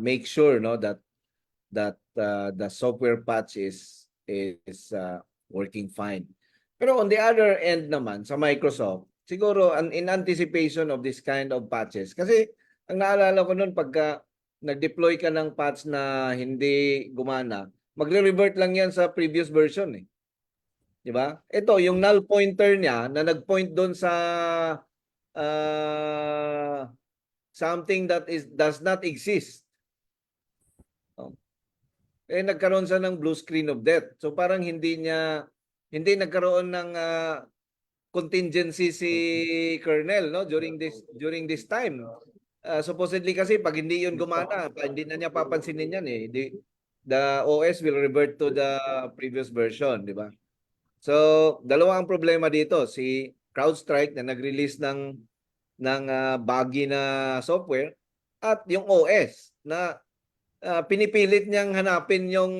make sure, no, that the software patch is working fine. Pero on the other end naman sa Microsoft, siguro in anticipation of this kind of patches, kasi ang naalala ko noon pagka nag-deploy ka ng patch na hindi gumana, magre-revert lang yan sa previous version eh. Di ba? Ito, yung null pointer niya na nag-point doon sa something that does not exist. Nagkaroon siya ng blue screen of death. So parang hindi nagkaroon ng contingency si kernel, no, during this time. Supposedly kasi pag hindi yun gumana, hindi na niya papansinin yan eh. The OS will revert to the previous version, di ba? So, dalawa ang problema dito. Si CrowdStrike na nag-release ng buggy na software at yung OS na pinipilit niyang hanapin yung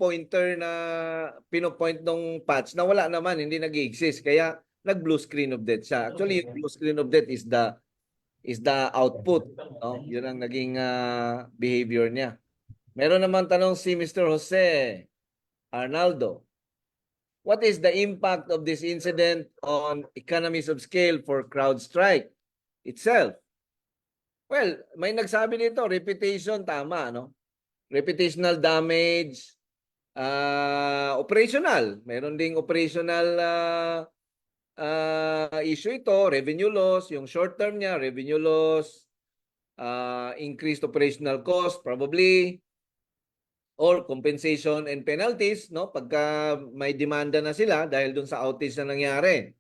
pointer na pinopoint ng patch na wala naman, hindi nag-exist. Kaya nag-blue screen of death siya. Actually, yung blue screen of death is the output. No? Yun ang naging behavior niya. Meron naman tanong si Mr. Jose Arnaldo. What is the impact of this incident on economies of scale for CrowdStrike itself? Well, may nagsabi dito, reputation, tama, no? Reputational damage, operational. Meron ding operational issue ito, revenue loss, yung short term niya, revenue loss, increased operational cost probably, or compensation and penalties, no? Pagka may demanda na sila dahil dun sa outage na nangyari.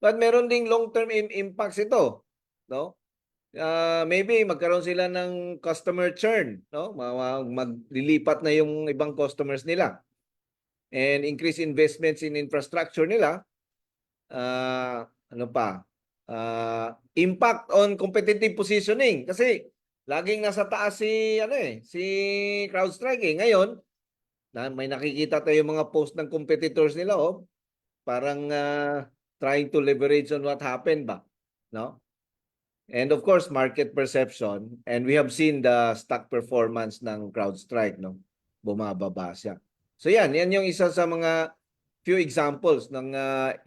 But meron ding long-term impacts ito, no? Maybe magkaroon sila ng customer churn, no? Maglilipat na yung ibang customers nila. And increase investments in infrastructure nila. Ano pa? Impact on competitive positioning kasi laging nasa taas si CrowdStrike eh. Ngayon, may nakikita tayo mga post ng competitors nila parang trying to leverage on what happened ba, no? And of course, market perception, and we have seen the stock performance ng CrowdStrike, no? Bumababa siya. So yan yung isa sa mga few examples ng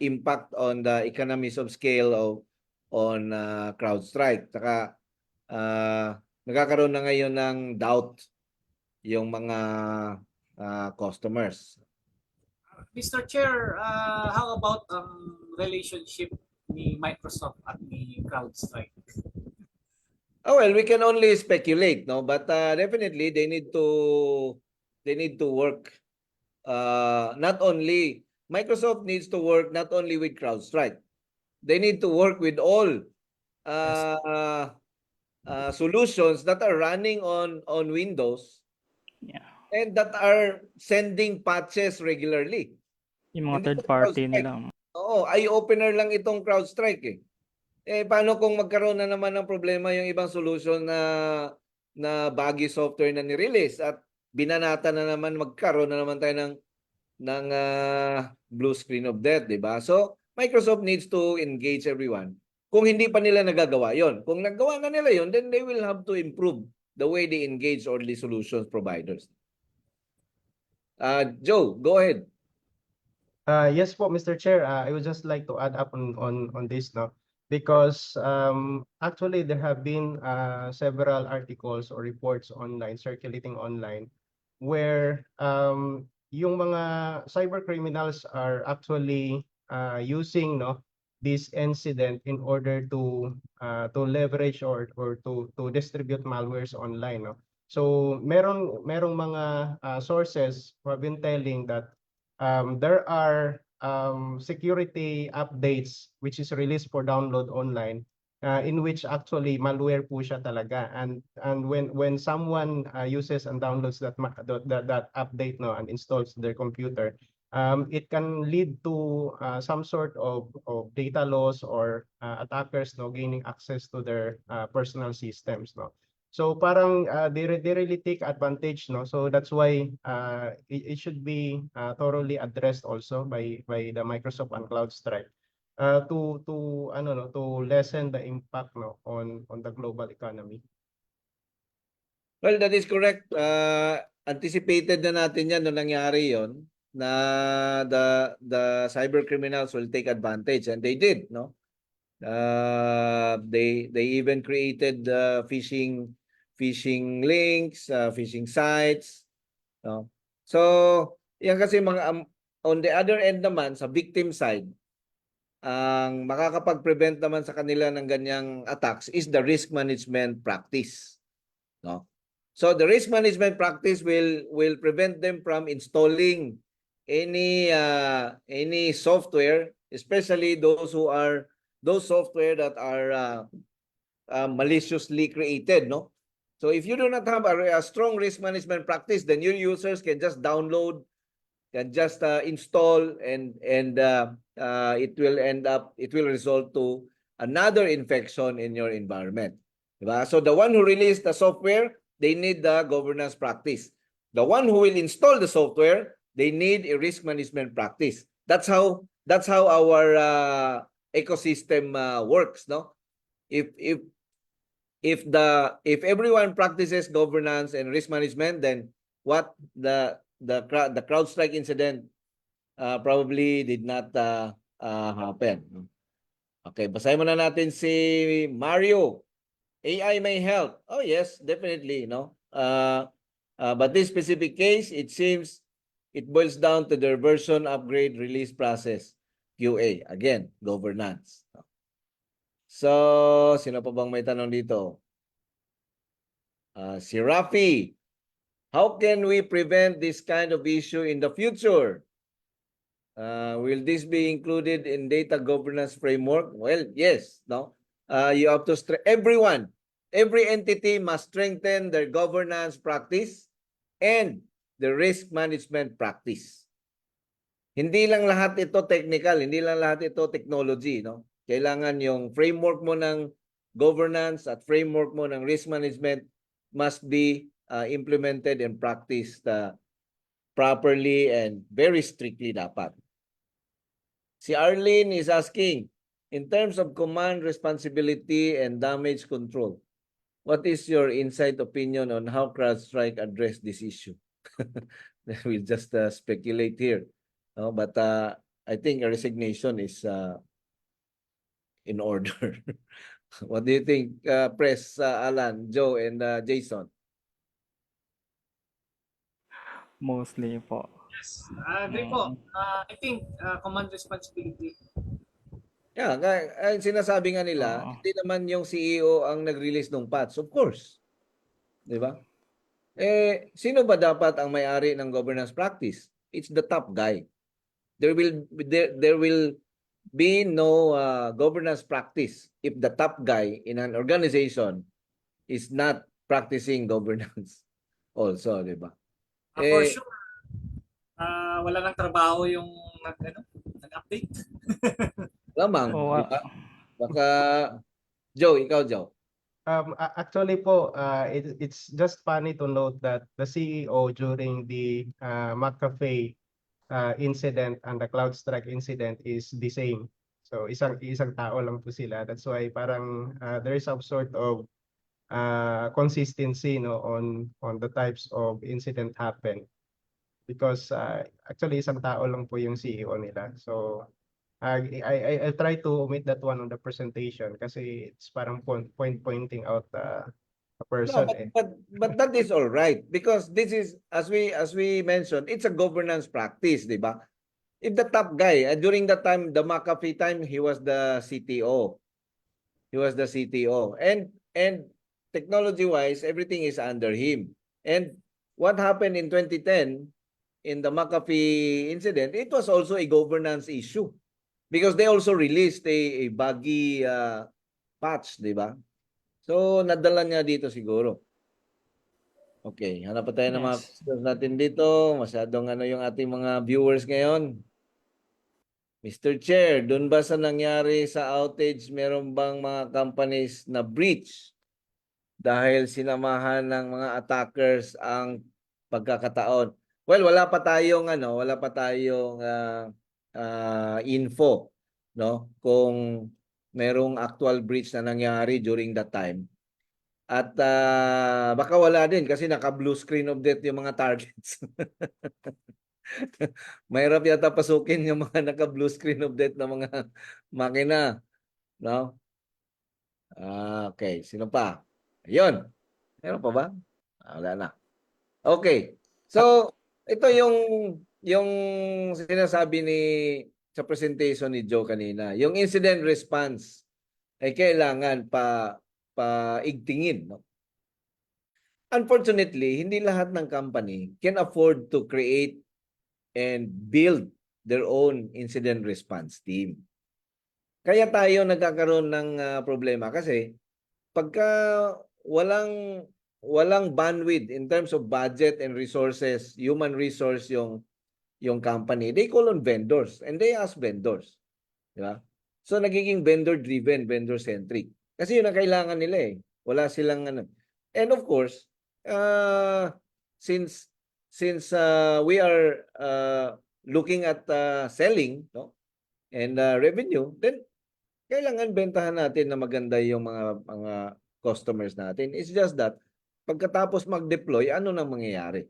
impact on the economies of scale on CrowdStrike. Saka nagkakaroon na ngayon ng doubt yung mga customers. Mr. Chair, how about ang relationship ni Microsoft at ni CrowdStrike? Oh, well, we can only speculate, no? But definitely they need to work. Not only Microsoft needs to work not only with CrowdStrike. They need to work with all solutions that are running on Windows. Yeah. And that are sending patches regularly. Yung mga Hindi third po party CrowdStrike. nila. Oo, eye-opener lang itong CrowdStrike eh. Paano kung magkaroon na naman ng problema yung ibang solution na buggy software na ni-release at binanata na naman, magkaroon na naman tayo ng blue screen of death, di ba? So, Microsoft needs to engage everyone. Kung hindi pa nila nagagawa yon, kung nagawa na nila yon, then they will have to improve the way they engage all the solutions providers. Joe, go ahead. Yes po, Mr. Chair. I would just like to add up on this, no? Because actually there have been several articles or reports online, circulating online, where yung mga cyber criminals are actually using this incident in order to leverage or to distribute malwares online, no? So merong mga sources who have been telling that there are security updates which is released for download online, in which actually malware po siya talaga, and when someone uses and downloads that update and installs their computer, it can lead to some sort of data loss or attackers gaining access to their personal systems. So parang they really take advantage, so that's why it should be thoroughly addressed also by the Microsoft and CrowdStrike to lessen the impact on the global economy. Well, that is correct. Anticipated na natin yan nung nangyari yon, na the cyber criminals will take advantage, and they did, no? They even created phishing links, phishing sites, no? So, yan kasi mga on the other end naman sa victim side, ang makakapag-prevent naman sa kanila ng ganyang attacks is the risk management practice, no? So the risk management practice will prevent them from installing any software, especially those software that are maliciously created, no? So if you do not have a strong risk management practice, then your users can just download, can just install, and it will result to another infection in your environment. Diba? So the one who released the software, they need the governance practice. The one who will install the software, they need a risk management practice. That's how our ecosystem works, no? If everyone practices governance and risk management, then what the CrowdStrike incident probably did not happen. Okay, basahin muna natin si Mario. AI may help. Oh yes, definitely, no? But this specific case, it seems it boils down to their version upgrade release process. QA. Again, governance. So, sino pa bang may tanong dito? Si Rafi, how can we prevent this kind of issue in the future? Will this be included in data governance framework? Well, yes. No, you have to everyone, every entity must strengthen their governance practice and the risk management practice. Hindi lang lahat ito technical, hindi lang lahat ito technology, no? Kailangan yung framework mo ng governance at framework mo ng risk management must be implemented and practiced properly and very strictly dapat. Si Arlene is asking, in terms of command responsibility and damage control, what is your insight opinion on how CrowdStrike address this issue? We'll just speculate here. No? But I think a resignation is in order. What do you think, Press, Alan, Joe, and Jason? Mostly po. Yes, agree po. I think command responsibility. Yeah, sinasabi nga nila, Oo. hindi naman yung CEO ang nag-release ng patch. Of course. Di ba? Sino ba dapat ang may-ari ng governance practice? It's the top guy. There will be no governance practice if the top guy in an organization is not practicing governance also, di ba? For sure, wala nang trabaho yung nag-update. Lamang, Oo, di ba? Baka, Joe, ikaw, Joe. Actually po, it's just funny to note that the CEO during the McAfee incident and the CrowdStrike incident is the same. So isang tao lang po sila. That's why parang there is some sort of consistency, no, on the types of incident happen, because actually isang tao lang po yung CEO nila. So I try to omit that one on the presentation kasi it's parang pointing out a No, person. but that is all right because this is, as we mentioned, it's a governance practice, di ba? If the top guy during that time, the McAfee time, he was the CTO. He was the CTO, and technology-wise, everything is under him. And what happened in 2010 in the McAfee incident, it was also a governance issue because they also released a buggy patch, di ba? So, nadala niya dito siguro. Okay, hanap pa tayo ng mga Yes. questions natin dito. Masyadong yung ating mga viewers ngayon. Mr. Chair, dun ba sa nangyari sa outage, meron bang mga companies na breach dahil sinamahan ng mga attackers ang pagkakataon? Well, wala pa tayong info, no? Kung merong actual breach na nangyari during that time. At baka wala din kasi naka-blue screen of death yung mga targets. Mahirap yata pasukin yung mga naka-blue screen of death na mga makina. No? Okay. Sino pa? Ayun. Meron pa ba? Wala na. Okay. So, ito yung sinasabi sa presentation ni Joe kanina. Yung incident response ay kailangan paigtingin. No? Unfortunately, hindi lahat ng company can afford to create and build their own incident response team. Kaya tayo nagkakaroon ng problema kasi pagka walang bandwidth in terms of budget and resources, human resource yung company, they call on vendors and they ask vendors. Di ba? So nagiging vendor-driven, vendor-centric. Kasi yun ang kailangan nila eh. Wala silang And of course, since we are looking at selling, no, and revenue, then kailangan bentahan natin na maganda yung mga customers natin. It's just that pagkatapos mag-deploy, ano nang mangyayari?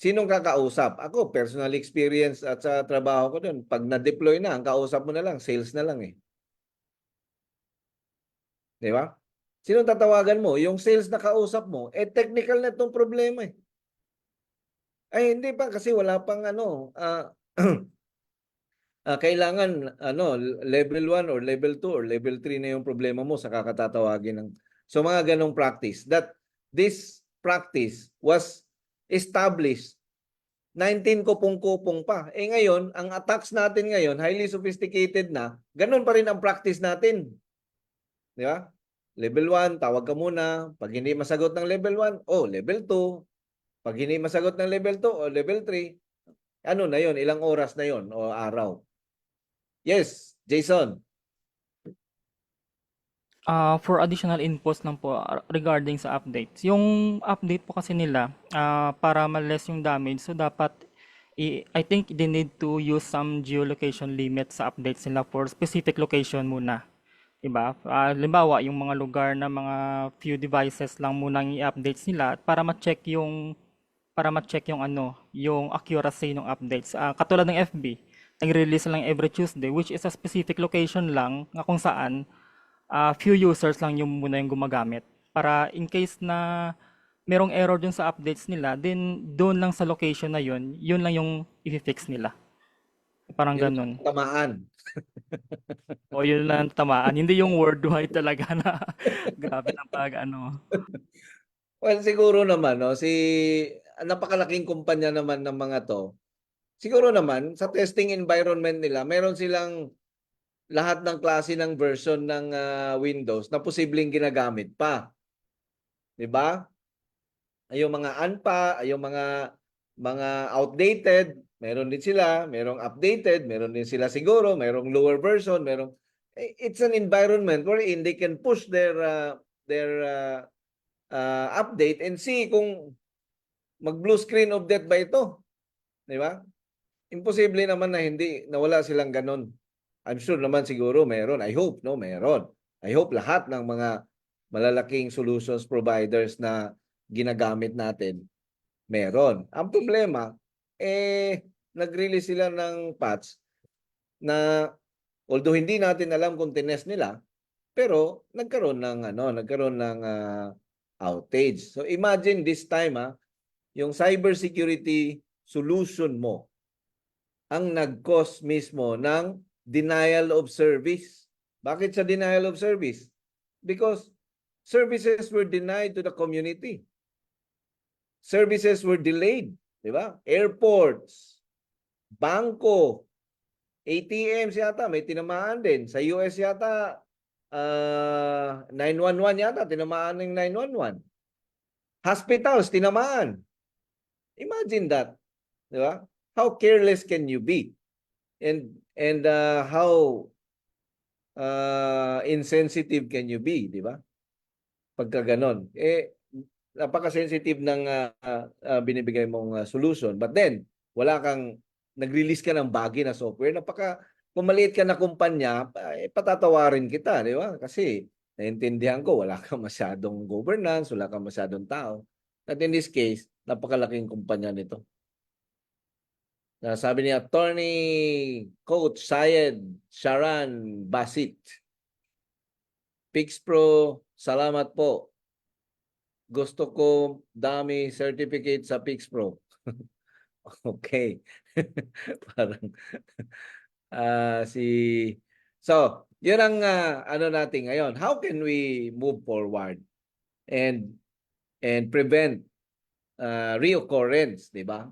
Sinong kakausap? Ako, personal experience at sa trabaho ko doon, pag na-deploy na, ang kausap mo na lang, sales na lang eh. Di ba? Sinong tatawagan mo? Yung sales na kausap mo, technical na itong problema eh. Ay, hindi pa kasi wala pang kailangan level 1 or level 2 or level 3 na yung problema mo sa kakatatawagin ng so mga ganong practice that this practice was established 19 kupong-kupong pa. Ngayon, ang attacks natin ngayon, highly sophisticated na, ganun pa rin ang practice natin. Di ba? Level 1, tawag ka muna. Pag hindi masagot ng level 1, level 2. Pag hindi masagot ng level 2 level 3, ano na yon? Ilang oras na yon o araw? Yes, Jason. For additional inputs lang po regarding sa updates. Yung update po kasi nila, para ma-less yung damage, so dapat I think they need to use some geolocation limit sa updates nila for specific location muna. Diba? Halimbawa, yung mga lugar na mga few devices lang muna ang i-updates nila para ma-check yung yung accuracy ng updates. Katulad ng FB, nag-release lang every Tuesday, which is a specific location lang na kung saan few users lang yung muna yung gumagamit. Para in case na merong error dun sa updates nila, then doon lang sa location na yun lang yung i-fix nila. Parang Yung ganun. tamaan. O yun lang ang tamaan. Hindi yung worldwide talaga na grabe na pag ano. Well, siguro naman, no, napakalaking kumpanya naman ng mga to. Siguro naman, sa testing environment nila, meron silang lahat ng klase ng version ng Windows na posibleng ginagamit pa. 'Di ba? Yung mga ANPA, yung mga outdated, meron din sila, merong updated, meron din sila siguro, merong lower version, it's an environment wherein they can push their update and see kung mag-blue screen of death ba ito. 'Di ba? Imposible naman na hindi nawala silang ganun. I'm sure naman siguro meron. I hope meron. I hope lahat ng mga malalaking solutions providers na ginagamit natin meron. Ang problema nag-release sila ng patch na although hindi natin alam kung tinest nila, pero nagkaroon ng outage. So imagine this time yung cybersecurity solution mo ang nag-cause mismo ng denial of service. Bakit sa denial of service? Because services were denied to the community. Services were delayed, di ba? Airports, bangko, ATMs yata may tinamaan din. Sa US yata 911 yata tinamaan ng 911. Hospitals tinamaan. Imagine that, di ba? How careless can you be? And how insensitive can you be, di ba? Pagka ganon. Napaka-sensitive ng binibigay mong solution. But then, nag-release ka ng baggy na software. Kung maliit ka na kumpanya, patatawarin kita, di ba? Kasi, naintindihan ko, wala kang masyadong governance, wala kang masyadong tao. At in this case, napakalaking kumpanya nito. Sabi ni Attorney Coach Syed Sharan Basit, PixPro, salamat po. Gusto ko dami certificate sa PixPro. Okay. Parang So, yun ang natin ngayon. How can we move forward and prevent reoccurrence, di ba?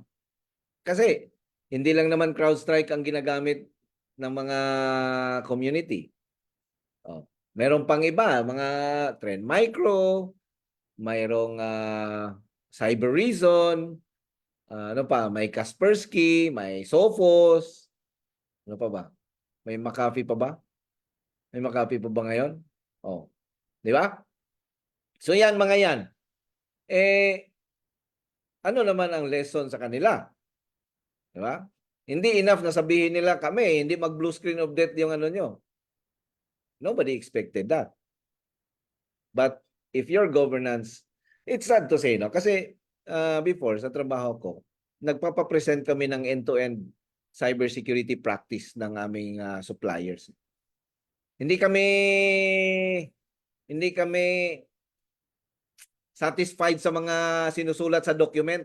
Kasi hindi lang naman CrowdStrike ang ginagamit ng mga community. Meron pang iba, mga Trend Micro, mayroong Cybereason, may Kaspersky, may Sophos, ano pa ba? May McAfee pa ba? May McAfee pa ba ngayon? Di ba? So yan, mga yan. Ano naman ang lesson sa kanila? Di ba? Hindi enough na sabihin nila kami, hindi mag-blue screen of death yung nyo. Nobody expected that. But if your governance, it's sad to say, no? Kasi before, sa trabaho ko, nagpapapresent kami ng end-to-end cybersecurity practice ng aming suppliers. Hindi kami satisfied sa mga sinusulat sa document.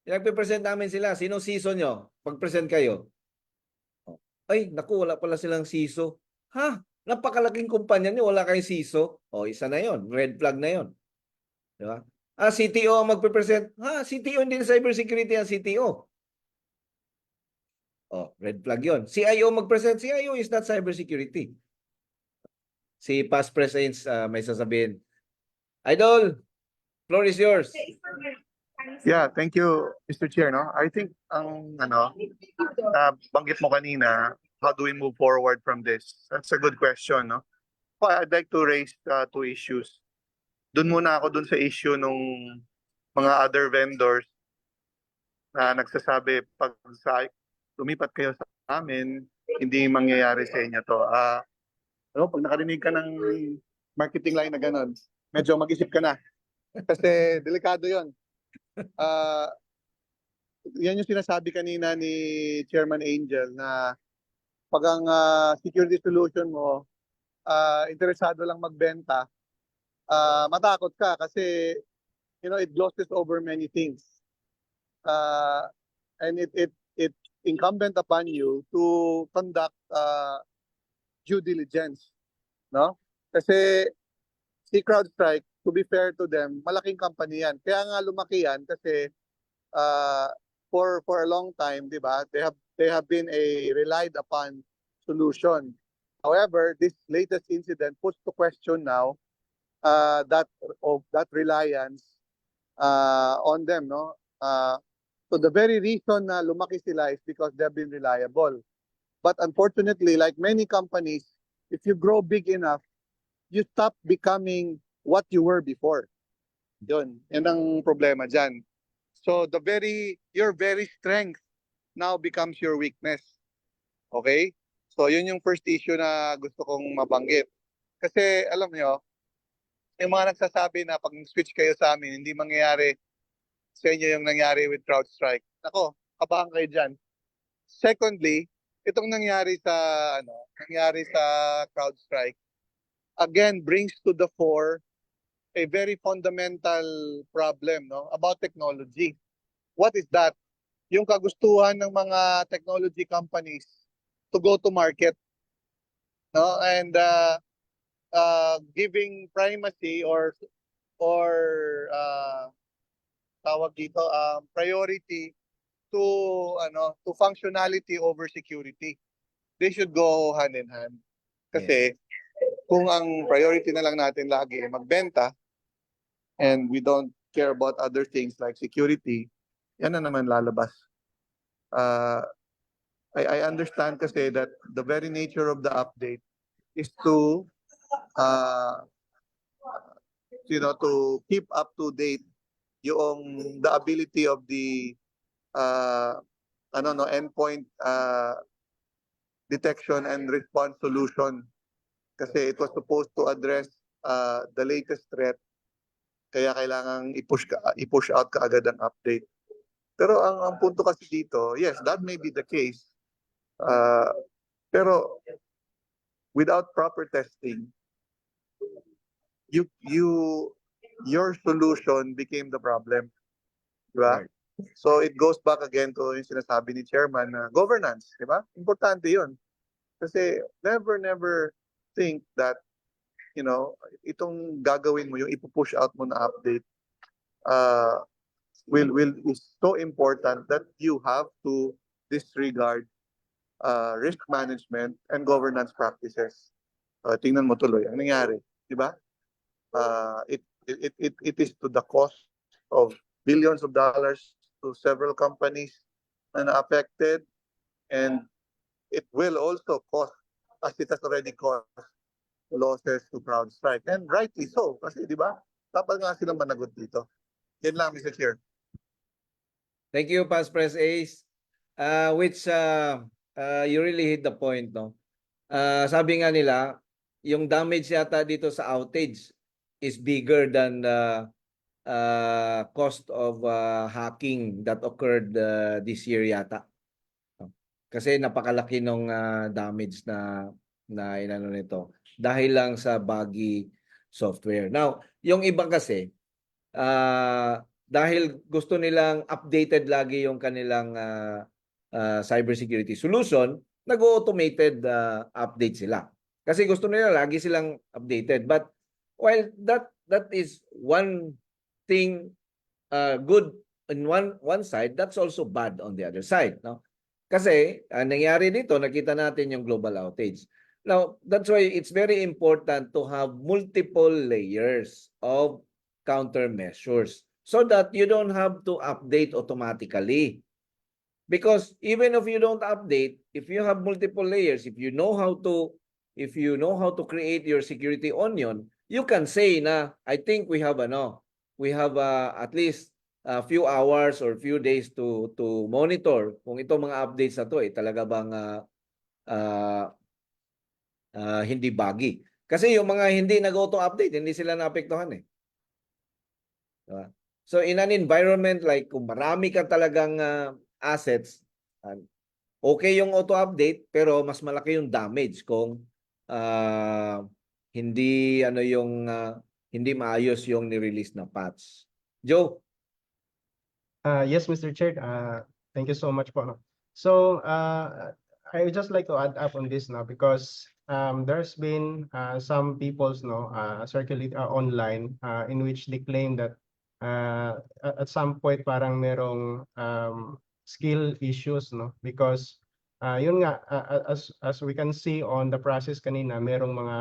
Nagpe-present namin sila. Sino season nyo? Pag-present kayo. ay, naku, wala pala silang CISO. Ha? Napakalaking kumpanya niyo, wala kayong CISO. O, isa na yon, red flag na yon. Di ba? CTO ang magpe-present. CTO, hindi na cybersecurity ang CTO. Oh, red flag yon. CIO mag-present. CIO is not cybersecurity. Si past presence may sasabihin. Idol, floor is yours. Yeah, thank you, Mr. Chair. No, I think banggit mo kanina, how do we move forward from this? That's a good question, no? Well, I'd like to raise two issues. Doon muna ako dun sa issue nung mga other vendors na nagsasabi pag lumipat kayo sa amin, hindi mangyayari sa inyo to. Pag nakarinig ka ng marketing line na gano'n, medyo mag-isip ka na. Kasi delikado yon. Yan yung sinasabi kanina ni Chairman Angel na pag ang security solution mo, interesado lang magbenta, matakot ka kasi it glosses over many things. And it incumbent upon you to conduct due diligence, no? Kasi si CrowdStrike, to be fair to them, malaking company yan. Kaya nga lumaki yan kasi for a long time, di ba? They have been a relied upon solution. However, this latest incident puts to question now that reliance on them, no? So the very reason na lumaki sila is because they've been reliable. But unfortunately, like many companies, if you grow big enough, you stop becoming what you were before. Yan ang problema dyan. So your very strength now becomes your weakness. Okay? So yun yung first issue na gusto kong mabanggit. Kasi alam nyo, yung mga nagsasabi na pag switch kayo sa amin, hindi mangyayari sa inyo yung nangyari with CrowdStrike. Nako, kabahan kayo dyan. Secondly, itong nangyari sa CrowdStrike, again, brings to the fore a very fundamental problem, no, about technology. What is that? Yung kagustuhan ng mga technology companies to go to market, no, and giving primacy or tawag dito priority to functionality over security. They should go hand in hand. Kasi kung ang priority na lang natin lagi magbenta and we don't care about other things like security, yan na naman lalabas. I understand kasi that the very nature of the update is to to keep up to date yung the ability of the endpoint detection and response solution, kasi it was supposed to address the latest threat, kaya kailangang i-push out kaagad ang update. Pero ang punto kasi dito, yes, that may be the case, pero without proper testing, your solution became the problem. Diba? Right. So it goes back again to yung sinasabi ni Chairman na governance, di ba? Importante yun. Kasi never think that, itong gagawin mo, yung ipupush out mo na update, is so important that you have to disregard risk management and governance practices. Tingnan mo tuloy, ang nangyari, di ba? It is to the cost of billions of dollars to several companies na affected, and it will also cost, as it has already cost, losses to CrowdStrike. And rightly so, kasi di ba? Dapat nga silang managot dito. Yan lang, Mr. Chair. Thank you, Past Press Ace. Which you really hit the point, no? Sabi nga nila, yung damage yata dito sa outage is bigger than the cost of hacking that occurred this year yata. Kasi napakalaki ng damage na inano nito dahil lang sa buggy software. Now, yung iba kasi dahil gusto nilang updated lagi yung kanilang cybersecurity solution, nag-automated update sila. Kasi gusto nila lagi silang updated. But while that is one thing good in one side, that's also bad on the other side, no? Kasi nangyari dito, nakita natin yung global outage. Now, that's why it's very important to have multiple layers of countermeasures so that you don't have to update automatically. Because even if you don't update, if you have multiple layers, if you know how to create your security onion, you can say na I think we have at least a few hours or few days to monitor kung itong mga updates na to talaga bang uh, hindi buggy. Kasi yung mga hindi nag-auto-update, hindi sila naapektuhan eh. Diba? So in an environment like kung marami ka talagang assets, okay yung auto-update pero mas malaki yung damage kung hindi hindi maayos yung ni-release na patch. Joe? Yes, Mr. Chair. Thank you so much po. No? So, I would just like to add up on this now because there's been some people's circulate online in which they claim that at some point parang merong skill issues, no? Because yun nga as we can see on the process kanina, merong mga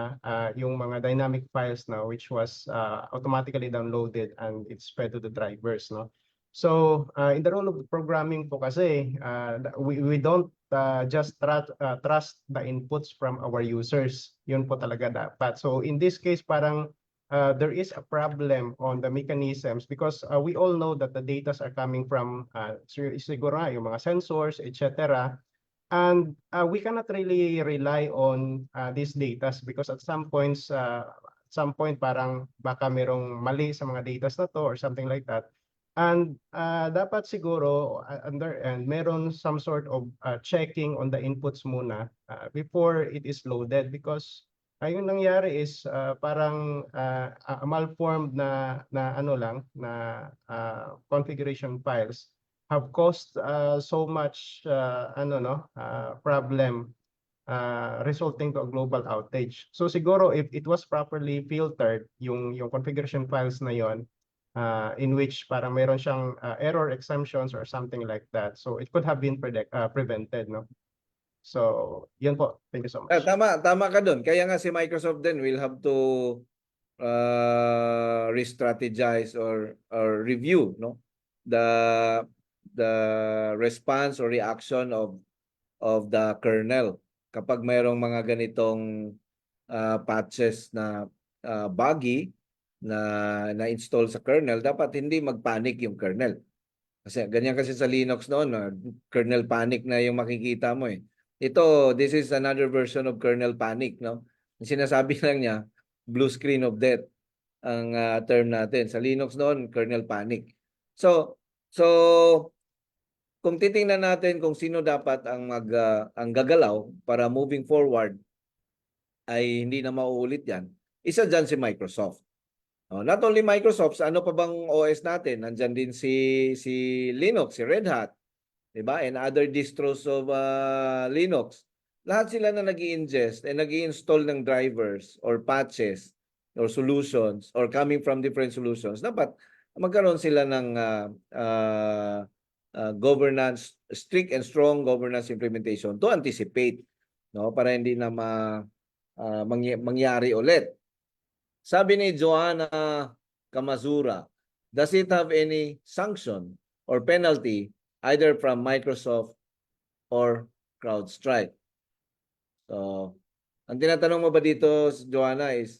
yung mga dynamic files now which was automatically downloaded and it's fed to the drivers, no? So, in the role of programming po kasi, we don't just trust the inputs from our users. Yun po talaga dapat. So, in this case, parang there is a problem on the mechanisms because we all know that the data are coming from siguro nga, yung mga sensors, etc. And we cannot really rely on these data because at some point parang baka merong mali sa mga data na to or something like that. And dapat siguro and meron some sort of checking on the inputs muna before it is loaded because yung nangyari is parang a malformed na configuration files have caused so much problem resulting to a global outage. So siguro if it was properly filtered yung configuration files na yon in which parang meron siyang error exemptions or something like that. So it could have been prevented, no? So, yun po. Thank you so much. Tama ka doon. Kaya nga si Microsoft then will have to re-strategize or review the response or reaction of the kernel kapag mayroong mga ganitong patches na buggy na install sa kernel, dapat hindi mag-panic yung kernel. Kasi ganyan kasi sa Linux noon, kernel panic na yung makikita mo eh. This is another version of kernel panic, no? Ang sinasabi lang niya, blue screen of death ang term natin. Sa Linux noon, kernel panic. So kung titingnan natin kung sino dapat ang gagalaw para moving forward ay hindi na mauulit yan, isa dyan si Microsoft. Not only Microsoft, ano pa bang OS natin? Nandyan din si Linux, si Red Hat, 'di ba? And other distros of Linux. Lahat sila na nag-i-ingest and nag-i-install ng drivers or patches or solutions or coming from different solutions. Dapat magkaroon sila ng governance, strict and strong governance implementation to anticipate, no? Para hindi na mangyari ulit. Sabi ni Joanna Kamazura, does it have any sanction or penalty either from Microsoft or CrowdStrike? So, ang tinatanong mo ba dito, Joanna, is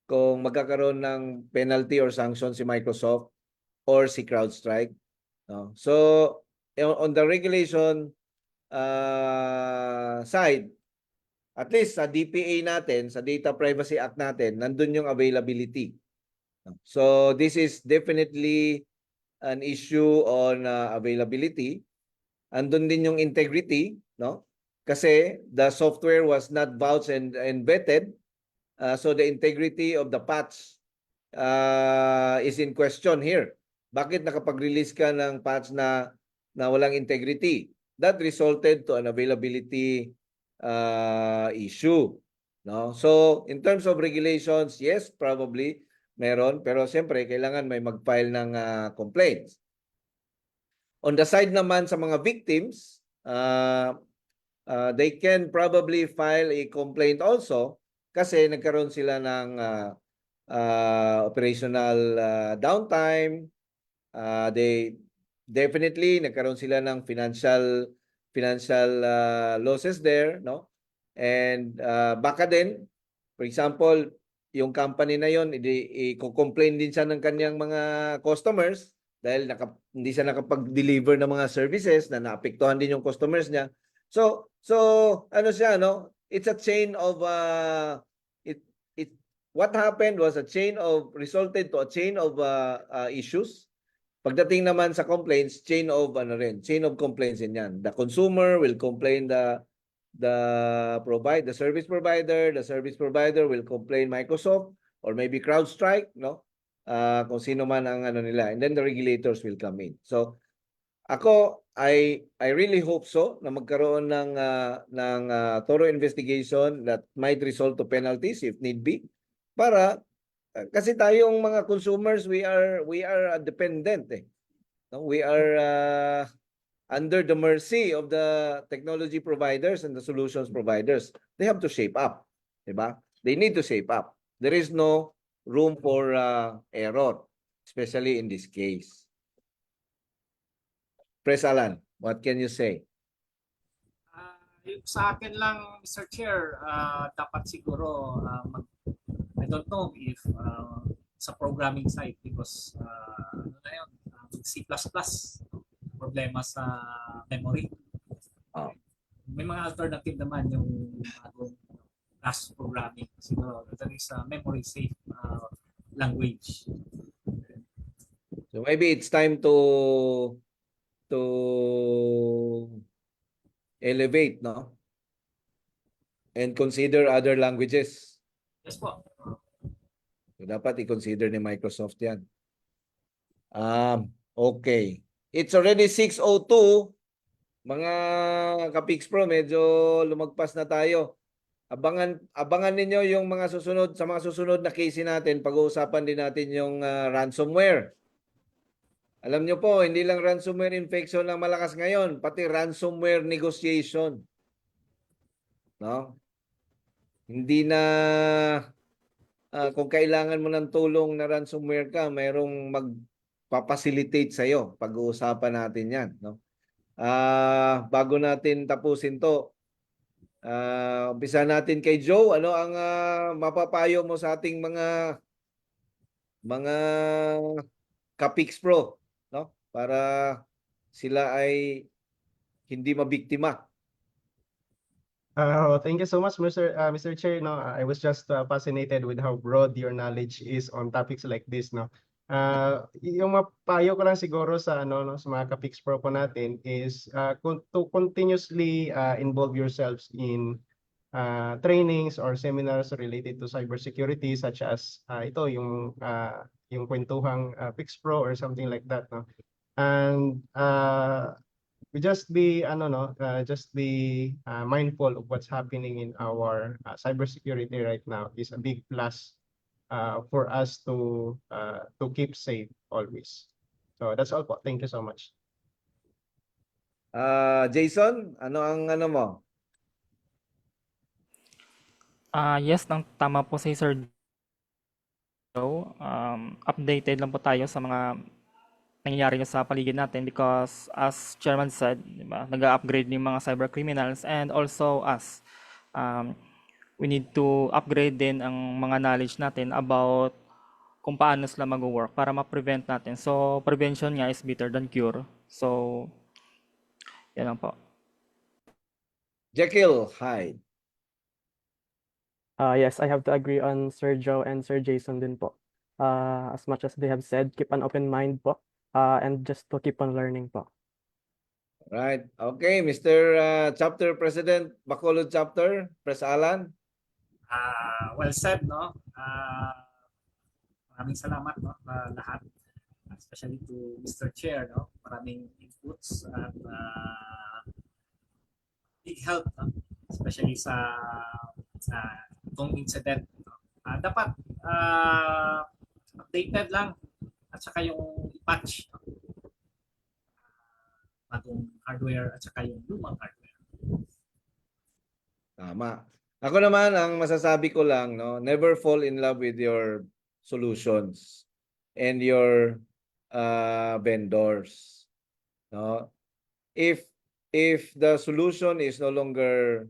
kung magkakaroon ng penalty or sanction si Microsoft or si CrowdStrike? No? So, on the regulation side, at least sa DPA natin, sa Data Privacy Act natin, nandun yung availability. So this is definitely an issue on availability. Andun din yung integrity, no? Kasi the software was not vouched and vetted. So the integrity of the patch is in question here. Bakit nakapag-release ka ng patch na walang integrity? That resulted to an availability issue, no? So, in terms of regulations, yes, probably meron, pero siyempre kailangan may mag-file ng complaints. On the side naman sa mga victims, they can probably file a complaint also kasi nagkaroon sila ng operational downtime. They definitely nagkaroon sila ng financial losses there, no? And baka din, for example, yung company na yon, i-complain din siya ng kanyang mga customers dahil hindi siya nakapag-deliver ng mga services na naapektuhan din yung customers niya. So ano siya, no? It's a chain of what happened was resulted to a chain of issues. Pagdating naman sa complaints, chain of complaints din yan. The consumer will complain the service provider will complain Microsoft or maybe CrowdStrike, no? Kung sino man ang nila, and then the regulators will come in. So ako, I really hope so na magkaroon ng thorough investigation that might result to penalties if need be, para kasi tayong mga consumers, we are dependent, eh. No? We are under the mercy of the technology providers and the solutions providers. They have to shape up, diba? They need to shape up. There is no room for error, especially in this case. Press Alan, what can you say? Yung sa akin lang, Mr. Chair, dapat siguro I don't know if sa programming side because ano na yun, C++, problema sa memory. Oh. May mga alternative naman yung bagong Rust programming. Siguro that is a memory safe language. So maybe it's time to elevate, no? And consider other languages. Yes po. So dapat i-consider ni Microsoft yan. Okay. It's already 6:02. Mga ka-Pix Pro, medyo lumagpas na tayo. Abangan ninyo yung mga susunod na case natin. Pag-uusapan din natin yung ransomware. Alam nyo po, hindi lang ransomware infection lang malakas ngayon, pati ransomware negotiation. No? Hindi na kung kailangan mo ng tulong na ransomware ka, mayroong magpapacilitate sa'yo. Pag-uusapan natin yan. No? Bago natin tapusin to, umpisa natin kay Joe. Ano ang mapapayo mo sa ating mga ka-Pix Pro, no? Para sila ay hindi mabiktima. Thank you so much, Mr. Chair. No, I was just fascinated with how broad your knowledge is on topics like this. No, yung mapayo ko lang siguro sa no, sa mga ka-Pix Pro po natin is to continuously involve yourselves in trainings or seminars related to cybersecurity, such as ito yung kwentuhang Pix Pro or something like that. No, and we just be mindful of what's happening in our cybersecurity right now is a big plus for us to keep safe always. So that's all po. Thank you so much. Jason, ano ang mo? Yes, tama po si Sir Joe. Updated lang po tayo sa mga nangyayari sa paligid natin because as Chairman said, diba, nag-upgrade yung mga cyber criminals and also us. We need to upgrade din ang mga knowledge natin about kung paano sila mag-work para ma-prevent natin. So, prevention nga is better than cure. So, yan lang po. Jekyll Hyde. Yes, I have to agree on Sir Joe and Sir Jason din po. As much as they have said, keep an open mind po. And just to keep on learning po. Right. Okay, Mr. Chapter President, Bacolod Chapter, Press Alan. Well said, no? Maraming salamat, no? Lahat. Especially to Mr. Chair, no? Maraming inputs at big help, no? especially sa itong incident. No? Dapat updated lang at saka yung patch no? Bagong hardware at saka yung lumang hardware. Tama. Ako naman, ang masasabi ko lang, no, never fall in love with your solutions and your vendors. No? If the solution is no longer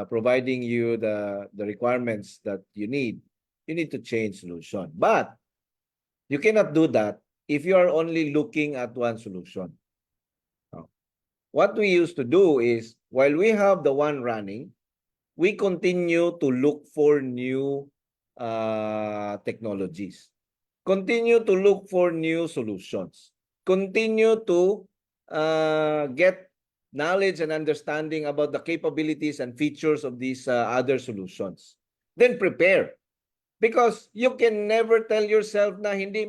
providing you the requirements that you need to change solution. But you cannot do that if you are only looking at one solution. What we used to do is, while we have the one running, we continue to look for new technologies. Continue to look for new solutions. Continue to get knowledge and understanding about the capabilities and features of these other solutions. Then prepare. Because you can never tell yourself na hindi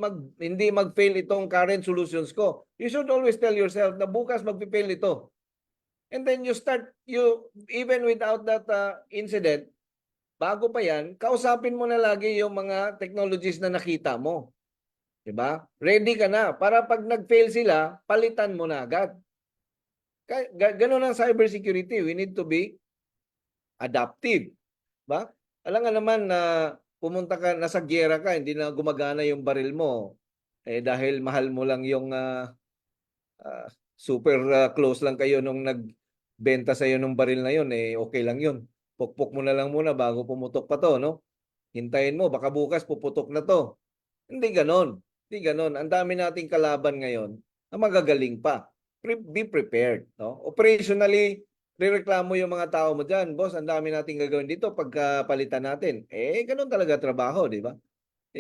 mag-fail itong current solutions ko. You should always tell yourself na bukas mag-fail ito. And then you even without that incident, bago pa yan, kausapin mo na lagi yung mga technologies na nakita mo. Diba? Ready ka na. Para pag nag-fail sila, palitan mo na agad. Ganun ang cybersecurity. We need to be adaptive. Ba? Alam nga naman na pumunta ka, nasa giyera ka, hindi na gumagana yung baril mo. Dahil mahal mo lang yung super close lang kayo nung nagbenta sa'yo ng baril na yun, okay lang yun. Pukpok mo na lang muna bago pumutok pa to, no? Hintayin mo, baka bukas puputok na to. Hindi ganon. Hindi ganon. Ang dami nating kalaban ngayon na magagaling pa. Be prepared, no? Operationally, rereklamo yung mga tao mo dyan, boss, ang dami nating gagawin dito pagka palitan natin. Ganun talaga trabaho, di ba?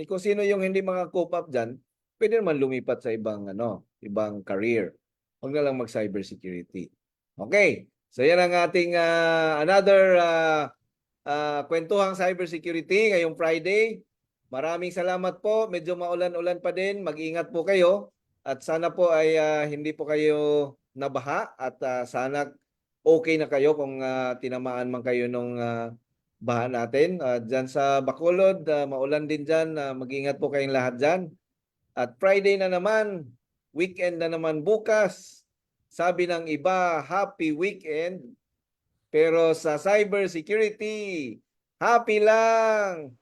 Kung sino yung hindi cope up dyan, pwede naman lumipat sa ibang career. Huwag na lang mag-cybersecurity. Okay, so yan ang ating another kwentuhang cybersecurity ngayong Friday. Maraming salamat po. Medyo maulan-ulan pa din. Mag-ingat po kayo. At sana po ay hindi po kayo nabaha at sana okay na kayo kung tinamaan man kayo nung baha natin. Diyan sa Bacolod, maulan din dyan. Mag-ingat po kayong lahat dyan. At Friday na naman, weekend na naman bukas. Sabi ng iba, happy weekend. Pero sa cybersecurity, happy lang.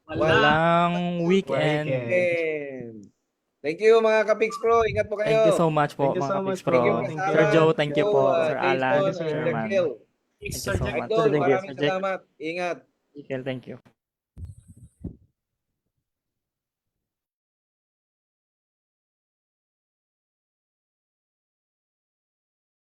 Walang weekend. Weekend. Thank you mga Kapix Pro. Ingat po kayo. Thank you so much po, Thank you mga so Kapix much Pro. po. Thank you, Sir Joe, thank you po. Sir Jason, Alan, Thank you, Sir sir. Sherman. Michael. Thank you so much. Idol, Thank you. maraming salamat. Ingat. Thank you.